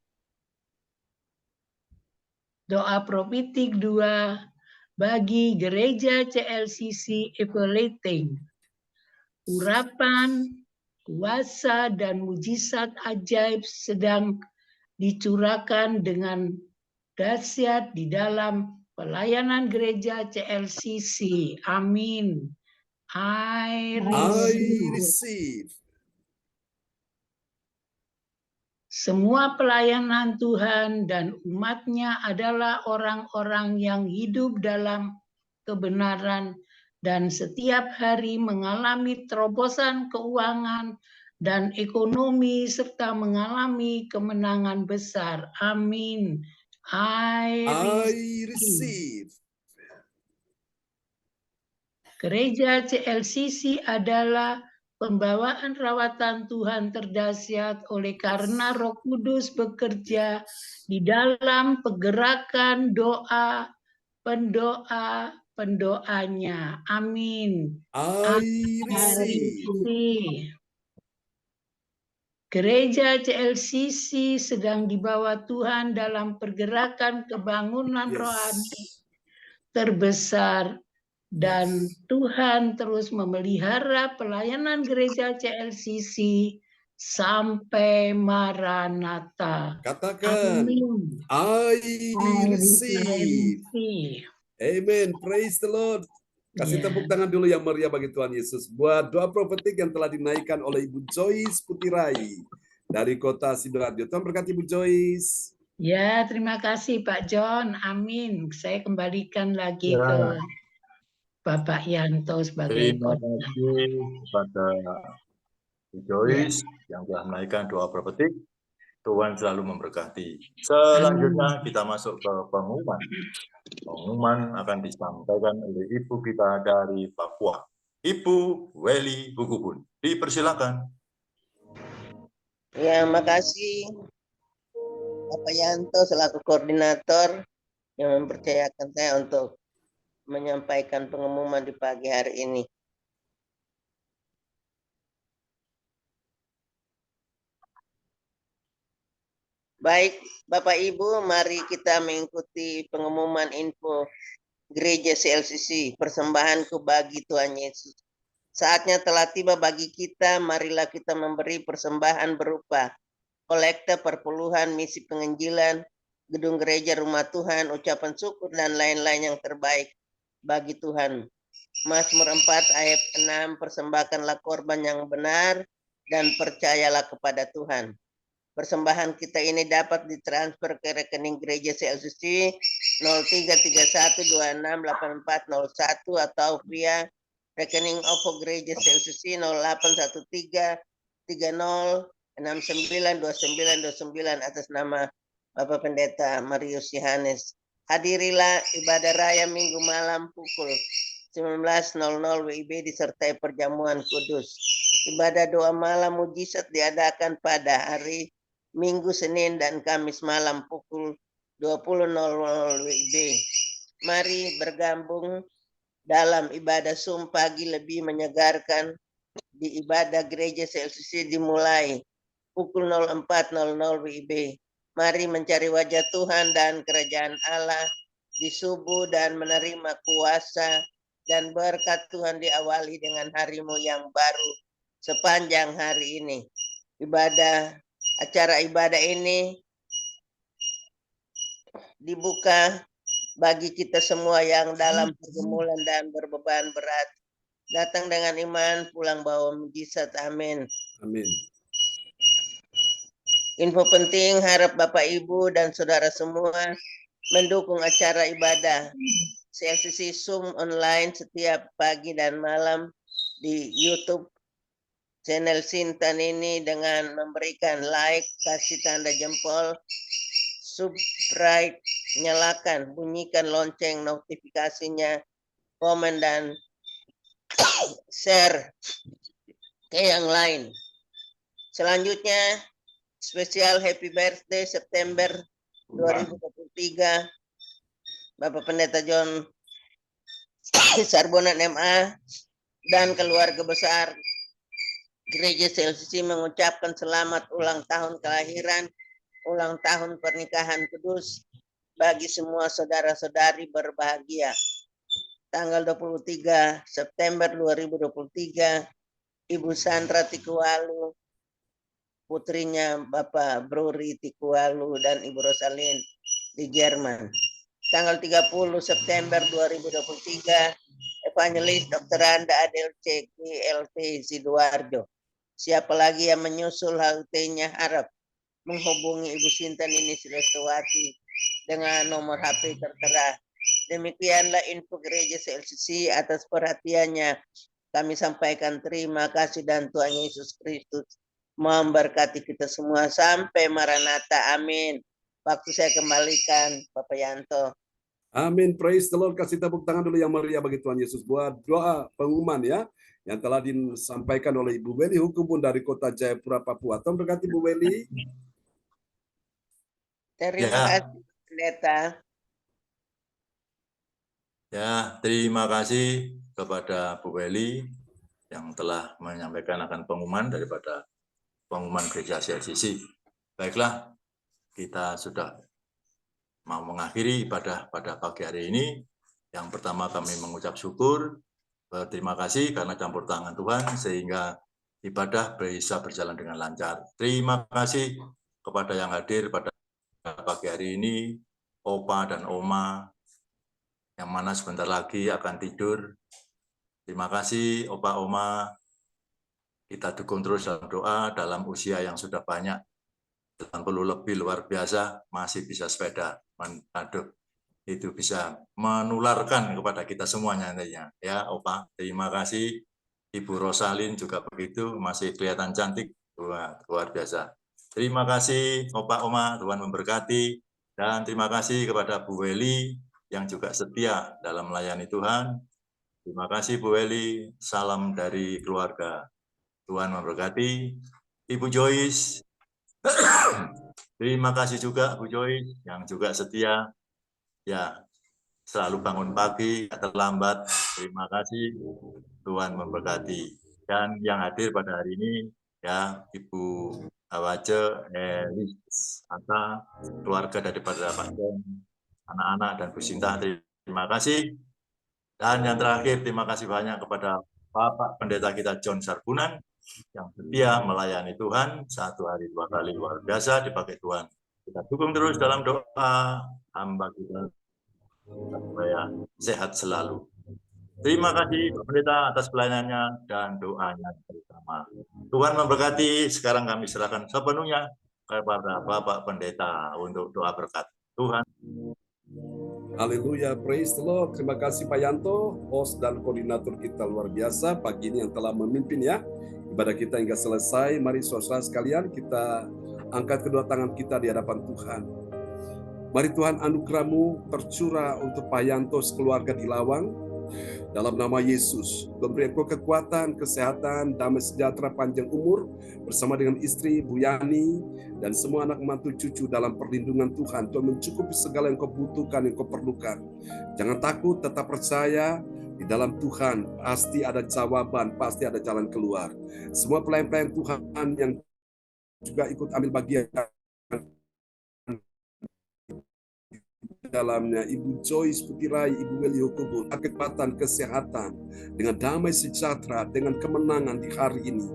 Doa profetik 2 bagi gereja CLCC Evaluating. Urapan, kuasa, dan mujizat ajaib sedang dicurahkan dengan dahsyat di dalam pelayanan gereja CLCC. Amin. I receive. Semua pelayanan Tuhan dan umat-Nya adalah orang-orang yang hidup dalam kebenaran dan setiap hari mengalami terobosan keuangan dan ekonomi serta mengalami kemenangan besar. Amin. I receive. Gereja CLCC adalah pembawaan rawatan Tuhan terdahsyat oleh karena Roh Kudus bekerja di dalam pergerakan doa pendoanya. Amin. I receive. Gereja CLCC sedang dibawa Tuhan dalam pergerakan kebangunan rohani terbesar. Dan Tuhan terus memelihara pelayanan gereja CLCC sampai Maranatha. Katakan, Amin. I receive. Amen. Praise the Lord. Kasih tepuk tangan dulu yang meriah bagi Tuhan Yesus. Buat doa profetik yang telah dinaikkan oleh Ibu Joyce Putirai dari kota Sidoarjo. Tuhan berkati Ibu Joyce. Ya, terima kasih Pak John. Amin. Saya kembalikan lagi ke Bapak Yanto sebagai Terima kasih kepada Bu Joyce yang telah menaikkan doa profetik. Tuhan selalu memberkati. Selanjutnya kita masuk ke pengumuman. Pengumuman akan disampaikan oleh Ibu kita dari Papua, Ibu Weli Hugubun. Dipersilakan. Ya, makasih Bapak Yanto selaku koordinator yang mempercayakan saya untuk menyampaikan pengumuman di pagi hari ini. Baik, Bapak Ibu, mari kita mengikuti pengumuman info Gereja CLCC, persembahanku bagi Tuhan Yesus. Saatnya telah tiba bagi kita, marilah kita memberi persembahan berupa kolekte perpuluhan, misi penginjilan, gedung gereja, rumah Tuhan, ucapan syukur, dan lain-lain yang terbaik bagi Tuhan. Mazmur 4 ayat 6, persembahkanlah korban yang benar dan percayalah kepada Tuhan. Persembahan kita ini dapat ditransfer ke rekening gereja CLCC 0331268401 atau via rekening OVO gereja CLCC 081330692929 atas nama Bapak Pendeta Marius Yohanes. Hadirilah ibadah raya Minggu malam pukul 19.00 WIB disertai perjamuan kudus. Ibadah doa malam mujizat diadakan pada hari Minggu, Senin, dan Kamis malam pukul 20.00 WIB. Mari bergabung dalam ibadah Zoom pagi lebih menyegarkan di ibadah gereja CLCC dimulai pukul 04.00 WIB. Mari mencari wajah Tuhan dan kerajaan Allah di subuh dan menerima kuasa dan berkat Tuhan diawali dengan harimu yang baru sepanjang hari ini. Acara ibadah ini dibuka bagi kita semua yang dalam pergumulan dan berbeban berat. Datang dengan iman, pulang bawa mujizat. Amin. Amin. Info penting, harap Bapak, Ibu, dan Saudara semua mendukung acara ibadah CLCC Zoom online setiap pagi dan malam di YouTube channel Sintan ini dengan memberikan like, kasih tanda jempol, subscribe, nyalakan, bunyikan lonceng notifikasinya, komen, dan share ke yang lain. Selanjutnya, spesial happy birthday September 2023, Bapak Pendeta John Sarbonan MA dan keluarga besar Gereja CLCC mengucapkan selamat ulang tahun kelahiran, ulang tahun pernikahan kudus bagi semua saudara-saudari berbahagia. Tanggal 23 September 2023, Ibu Sandra Tikualu, putrinya Bapak Bruri Tikualu dan Ibu Rosalin di Jerman. Tanggal 30 September 2023, Evangelis Dr. Anda ADLC GLT Sidoarjo. Siapa lagi yang menyusul HUT-nya harap menghubungi Ibu Sinta Nini Silestawati dengan nomor HP tertera. Demikianlah info Gereja CLCC. Atas perhatiannya kami sampaikan terima kasih dan Tuhan Yesus Kristus memberkati kita semua sampai Maranatha. Amin. Waktu saya kembalikan Bapak Yanto. Amin. Praise the Lord. Kasih tepuk tangan dulu yang meriah bagi Tuhan Yesus buat doa pengumuman ya yang telah disampaikan oleh Ibu Weli Hukubun dari Kota Jayapura, Papua. Tuhan berkati Bu Weli. Terima kasih Pendeta. Ya, terima kasih kepada Bu Weli yang telah menyampaikan akan pengumuman daripada pengumuman Gereja CLCC. Baiklah, kita sudah mau mengakhiri ibadah pada pagi hari ini. Yang pertama kami mengucap syukur, terima kasih karena campur tangan Tuhan sehingga ibadah bisa berjalan dengan lancar. Terima kasih kepada yang hadir pada pagi hari ini, Opa dan Oma, yang mana sebentar lagi akan tidur. Terima kasih Opa, Oma. Kita dukung terus dalam doa, dalam usia yang sudah banyak, 80 lebih luar biasa, masih bisa sepeda. Aduh, itu bisa menularkan kepada kita semuanya nantinya. Ya, Opa, terima kasih. Ibu Rosalin juga begitu, masih kelihatan cantik. Wah, luar biasa. Terima kasih, Opa, Oma, Tuhan memberkati. Dan terima kasih kepada Bu Weli, yang juga setia dalam melayani Tuhan. Terima kasih Bu Weli, salam dari keluarga. Tuhan memberkati. Ibu Joyce, terima kasih juga Bu Joyce yang juga setia, ya selalu bangun pagi, terlambat. Terima kasih, Tuhan memberkati. Dan yang hadir pada hari ini, ya Ibu Awace, Elis, Ata, keluarga daripada Pak John, anak-anak dan Bu Sinta, terima kasih. Dan yang terakhir, terima kasih banyak kepada Bapak Pendeta kita John Sarbunan, yang setia melayani Tuhan 1 hari 2 kali luar biasa dipakai Tuhan. Kita dukung terus dalam doa hamba kita supaya sehat selalu. Terima kasih Pak Pendeta atas pelayanannya dan doanya bersama. Tuhan memberkati. Sekarang kami serahkan sepenuhnya kepada Bapak Pendeta untuk doa berkat. Tuhan. Haleluya, praise the Lord. Terima kasih Pak Yanto, host dan koordinator kita luar biasa pagi ini yang telah memimpin ya ibadah kita hingga selesai. Mari saudara sekalian kita angkat kedua tangan kita di hadapan Tuhan. Mari Tuhan anugerah-Mu tercurah untuk Pak Yanto sekeluarga di Lawang. Dalam nama Yesus, Tuhan beri Engkau kekuatan, kesehatan, damai sejahtera, panjang umur, bersama dengan istri, Bu Yani, dan semua anak mantu cucu dalam perlindungan Tuhan. Tuhan mencukupi segala yang Kau butuhkan, yang Kau perlukan. Jangan takut, tetap percaya, di dalam Tuhan pasti ada jawaban, pasti ada jalan keluar. Semua pelayan-pelayan Tuhan yang juga ikut ambil bagian dalamnya, Ibu Joyce Putirai, Ibu Weli Hukubun, kekuatan, kesehatan, dengan damai sejahtera, dengan kemenangan di hari ini.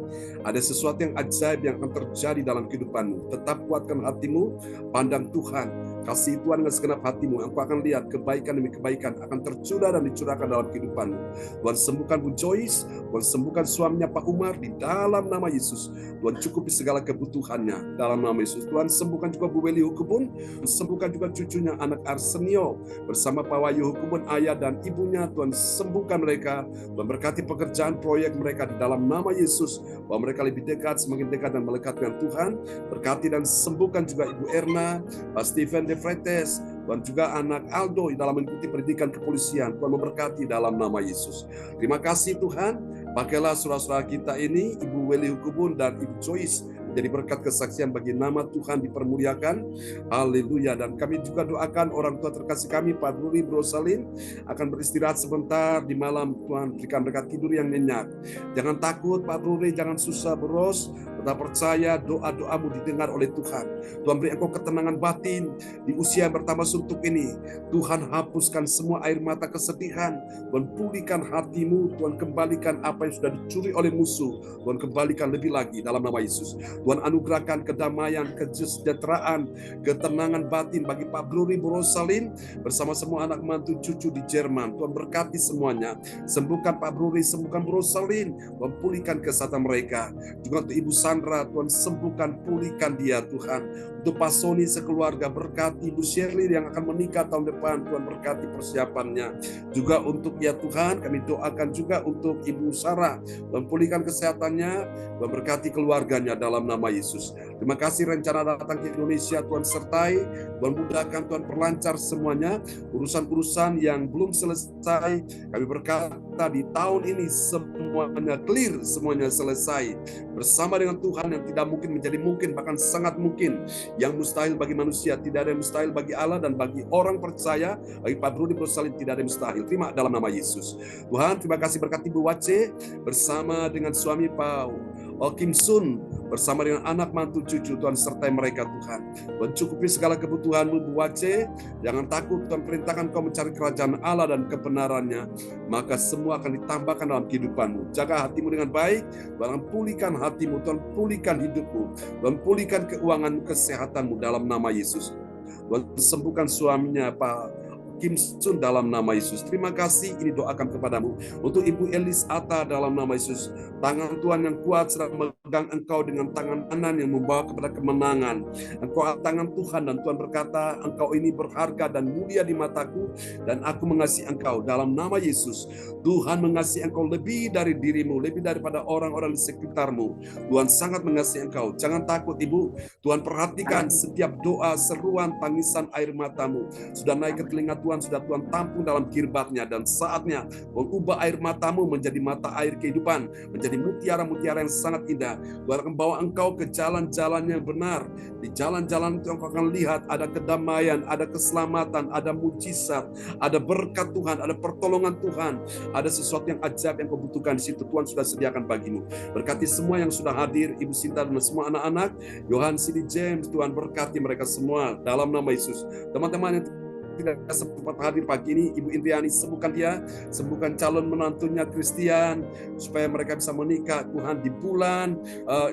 Ada sesuatu yang ajaib yang akan terjadi dalam kehidupanmu. Tetap kuatkan hatimu, pandang Tuhan, kasih Tuhan dengan segenap hatimu. Engkau akan lihat kebaikan demi kebaikan akan tercurah dan dicurahkan dalam kehidupanmu. Tuhan sembuhkan Bu Joyce, Tuhan sembuhkan suaminya Pak Umar di dalam nama Yesus. Tuhan cukupi segala kebutuhannya dalam nama Yesus. Tuhan sembuhkan juga Bu Weli Hukubun, sembuhkan juga cucunya anak Arsenio bersama Pak Wahyu Hukubun, ayah dan ibunya. Tuhan sembuhkan mereka, Tuhan berkati pekerjaan proyek mereka di dalam nama Yesus, bahwa mereka lebih dekat, semakin dekat dan melekat dengan Tuhan. Berkati dan sembuhkan juga Ibu Erna, Pak Steven De Fretes, dan juga anak Aldo dalam mengikuti pendidikan kepolisian. Tuhan memberkati dalam nama Yesus. Terima kasih Tuhan, pakailah saudara-saudara kita ini, Ibu Weli Hukubun dan Ibu Joyce, menjadi berkat kesaksian bagi nama Tuhan dipermuliakan. Haleluya. Dan kami juga doakan orang tua terkasih kami, Pak Bruri, Bro Salim, akan beristirahat sebentar di malam. Tuhan berikan berkat tidur yang nyenyak. Jangan takut Pak Bruri, jangan susah Bros, tetap percaya doa-doamu didengar oleh Tuhan. Tuhan beri engkau ketenangan batin di usia yang bertambah suntuk ini. Tuhan hapuskan semua air mata kesedihan. Tuhan pulihkan hatimu. Tuhan kembalikan apa yang sudah dicuri oleh musuh. Tuhan kembalikan lebih lagi dalam nama Yesus. Tuhan anugerahkan kedamaian, kesejahteraan, ketenangan batin bagi Pak Bruri Borosalin bersama semua anak mantu cucu di Jerman. Tuhan berkati semuanya. Sembuhkan Pak Bruri, sembuhkan Borosalin. Tuhan pulihkan kesehatan mereka. Juga untuk Ibu Sandra, Tuhan sembuhkan, pulihkan dia Tuhan. Untuk Pak Sony sekeluarga, berkati Ibu Shirley yang akan menikah tahun depan, Tuhan berkati persiapannya. Juga untuk ya Tuhan, kami doakan juga untuk Ibu Sarah, Tuhan pulihkan kesehatannya, Tuhan berkati keluarganya dalam nama Yesus. Terima kasih rencana datang ke Indonesia, Tuhan sertai, Tuhan mudahkan, Tuhan perlancar semuanya. Urusan-urusan yang belum selesai, kami berkata di tahun ini semuanya clear, semuanya selesai. Bersama dengan Tuhan yang tidak mungkin menjadi mungkin, bahkan sangat mungkin. Yang mustahil bagi manusia, tidak ada yang mustahil bagi Allah, dan bagi orang percaya, bagi Pak Bruni Borosalin tidak ada yang mustahil. Terima dalam nama Yesus. Tuhan, terima kasih berkat Ibu Wace bersama dengan suami Pak Kim Sun, bersama dengan anak mantu cucu, Tuhan sertai mereka Tuhan. Tuhan cukupi segala kebutuhanmu Bu Wace. Jangan takut, Tuhan perintahkan kau mencari kerajaan Allah dan kebenarannya, maka semua akan ditambahkan dalam kehidupanmu. Jaga hatimu dengan baik, Tuhan pulihkan hatimu, Tuhan pulihkan hidupmu, Tuhan pulihkan keuanganmu, kesehatanmu dalam nama Yesus. Tuhan sembuhkan suaminya Pak Kim Sun dalam nama Yesus. Terima kasih, ini doakan kepadamu. Untuk Ibu Elis Atta dalam nama Yesus. Tangan Tuhan yang kuat sedang memegang engkau dengan tangan kanan yang membawa kepada kemenangan. Engkau tangan Tuhan, dan Tuhan berkata, engkau ini berharga dan mulia di mataku, dan aku mengasihi engkau dalam nama Yesus. Tuhan mengasihi engkau lebih dari dirimu, lebih daripada orang-orang di sekitarmu. Tuhan sangat mengasihi engkau. Jangan takut Ibu. Tuhan perhatikan setiap doa, seruan, tangisan air matamu. Sudah naik ke telinga Tuhan, sudah Tuhan tampung dalam kirbatnya, dan saatnya mengubah air matamu menjadi mata air kehidupan, menjadi mutiara-mutiara yang sangat indah. Tuhan akan bawa engkau ke jalan-jalan yang benar. Di jalan-jalan itu engkau akan lihat ada kedamaian, ada keselamatan, ada mujizat, ada berkat Tuhan, ada pertolongan Tuhan, ada sesuatu yang ajaib yang kau butuhkan di situ. Tuhan sudah sediakan bagimu. Berkati semua yang sudah hadir, Ibu Sinta dan semua anak-anak, Yohan, Sidi James, Tuhan berkati mereka semua dalam nama Yesus. Teman-teman yang tidak sempat hadir pagi ini, Ibu Indriani, sembuhkan dia, sembuhkan calon menantunya Christian, supaya mereka bisa menikah Tuhan di bulan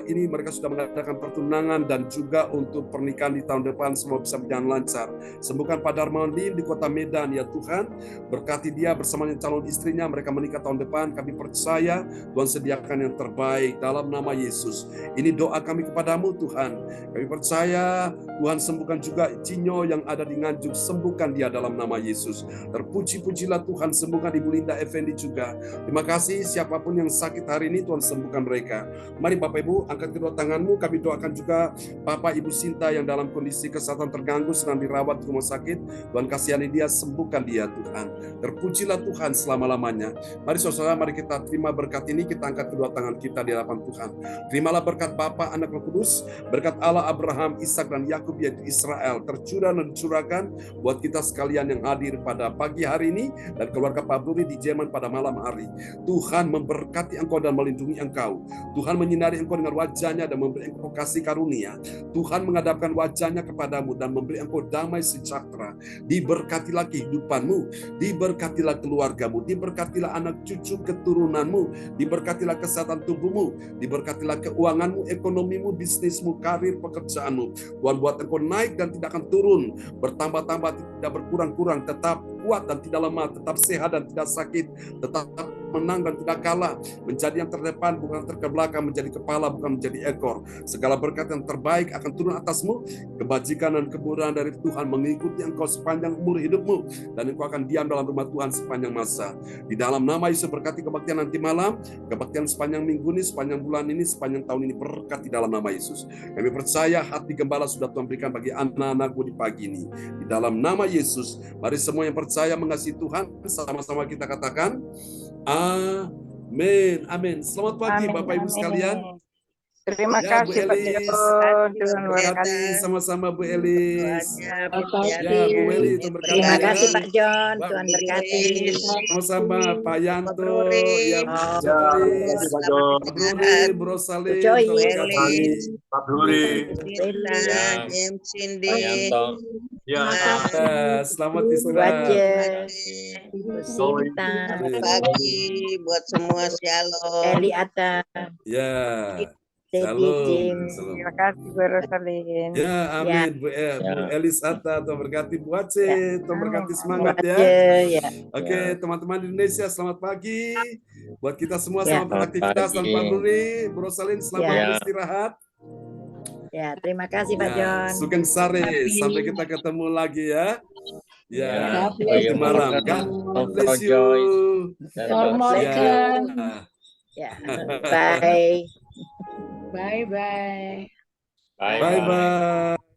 ini. Mereka sudah mengadakan pertunangan, dan juga untuk pernikahan di tahun depan semua bisa berjalan lancar. Sembuhkan Pak Darmawan Lim di kota Medan ya Tuhan, berkati dia bersama dengan calon istrinya, mereka menikah tahun depan. Kami percaya Tuhan sediakan yang terbaik dalam nama Yesus. Ini doa kami kepadamu Tuhan. Kami percaya Tuhan sembuhkan juga Cinyo yang ada di Nganjuk, sembuhkan dia dalam nama Yesus. Terpuji-pujilah Tuhan, sembuhkan Ibu Linda Effendi juga. Terima kasih, siapapun yang sakit hari ini Tuhan sembuhkan mereka. Mari Bapak Ibu, angkat kedua tanganmu, kami doakan juga Bapak Ibu Sinta yang dalam kondisi kesehatan terganggu, sedang dirawat di rumah sakit. Tuhan kasihani dia, sembuhkan dia Tuhan. Terpujilah Tuhan selama-lamanya. Mari saudara, mari kita terima berkat ini, kita angkat kedua tangan kita di hadapan Tuhan. Terimalah berkat Bapa, Anak, Roh Kudus, berkat Allah Abraham, Ishak dan Yakub yaitu Israel, tercurah dan dicurahkan buat kita sekalian yang hadir pada pagi hari ini, dan keluarga Pak Bruni di Jerman pada malam hari. Tuhan memberkati engkau dan melindungi engkau. Tuhan menyinari engkau dengan wajahnya dan memberi engkau kasih karunia. Tuhan menghadapkan wajahnya kepadamu dan memberi engkau damai sejahtera. Diberkatilah kehidupanmu, diberkatilah keluargamu, diberkatilah anak cucu keturunanmu, diberkatilah kesehatan tubuhmu, diberkatilah keuanganmu, ekonomimu, bisnismu, karir, pekerjaanmu. Tuhan buat engkau naik dan tidak akan turun, bertambah-tambah, tidak berkurang-kurang, tetap kuat dan tidak lemah, tetap sehat dan tidak sakit, tetap menang dan tidak kalah, menjadi yang terdepan bukan terbelakang, menjadi kepala bukan menjadi ekor. Segala berkat yang terbaik akan turun atasmu, kebajikan dan kemurahan dari Tuhan mengikuti engkau sepanjang umur hidupmu, dan engkau akan diam dalam rumah Tuhan sepanjang masa. Di dalam nama Yesus, berkati kebaktian nanti malam, kebaktian sepanjang minggu ini, sepanjang bulan ini, sepanjang tahun ini, berkati dalam nama Yesus. Kami percaya hati gembala sudah Tuhan berikan bagi anak-anakmu di pagi ini. Di dalam nama Yesus, mari semua yang percaya mengasihi Tuhan, sama-sama kita katakan, amin. Amin. Selamat pagi Bapak Ibu sekalian. Terima Ya, Bu kasih Pak Elis. John. Tuhan Berkati berkati. sama-sama Bu Elis. Ya, Bu Weli itu berkati Terima ya. kasih Pak John, Pak, Tuhan berkati. sama-sama Pak Yanto, ya Bu Oh, Ya, terima Joyce, kasih Pak John. Pak Bruni, Bu Rosalin, Joyce. Tuhan berkati. Pak Bruri. Rita, James Cindy, Pak Yanto. Ya, Ya, selamat Bu istirahat. Aceh, Bu Sinta, selamat pagi buat semua shalom. Eli Atta, Ya, Dedi shalom. James. Shalom. Terima kasih Bu Rosalin. Ya, amin. Bu Ya. Elis Atta, Tuhan berkati. Bu Aceh, Tuhan berkati, Bu semangat ya. Aceh, ya. Oke, teman-teman di Indonesia, selamat pagi. Buat kita semua, Ya. selamat beraktivitas. Dan Pagi. Pak Bruni, Bu Rosalin, selamat Ya. beristirahat. Ya, terima kasih Pak Ya, John. Sugeng Sare, sampai kita ketemu lagi ya. Ya, Ya. nanti malam. God bless you. Mormorkan. Ya. Ya, bye. Bye-bye. Bye-bye. Bye-bye.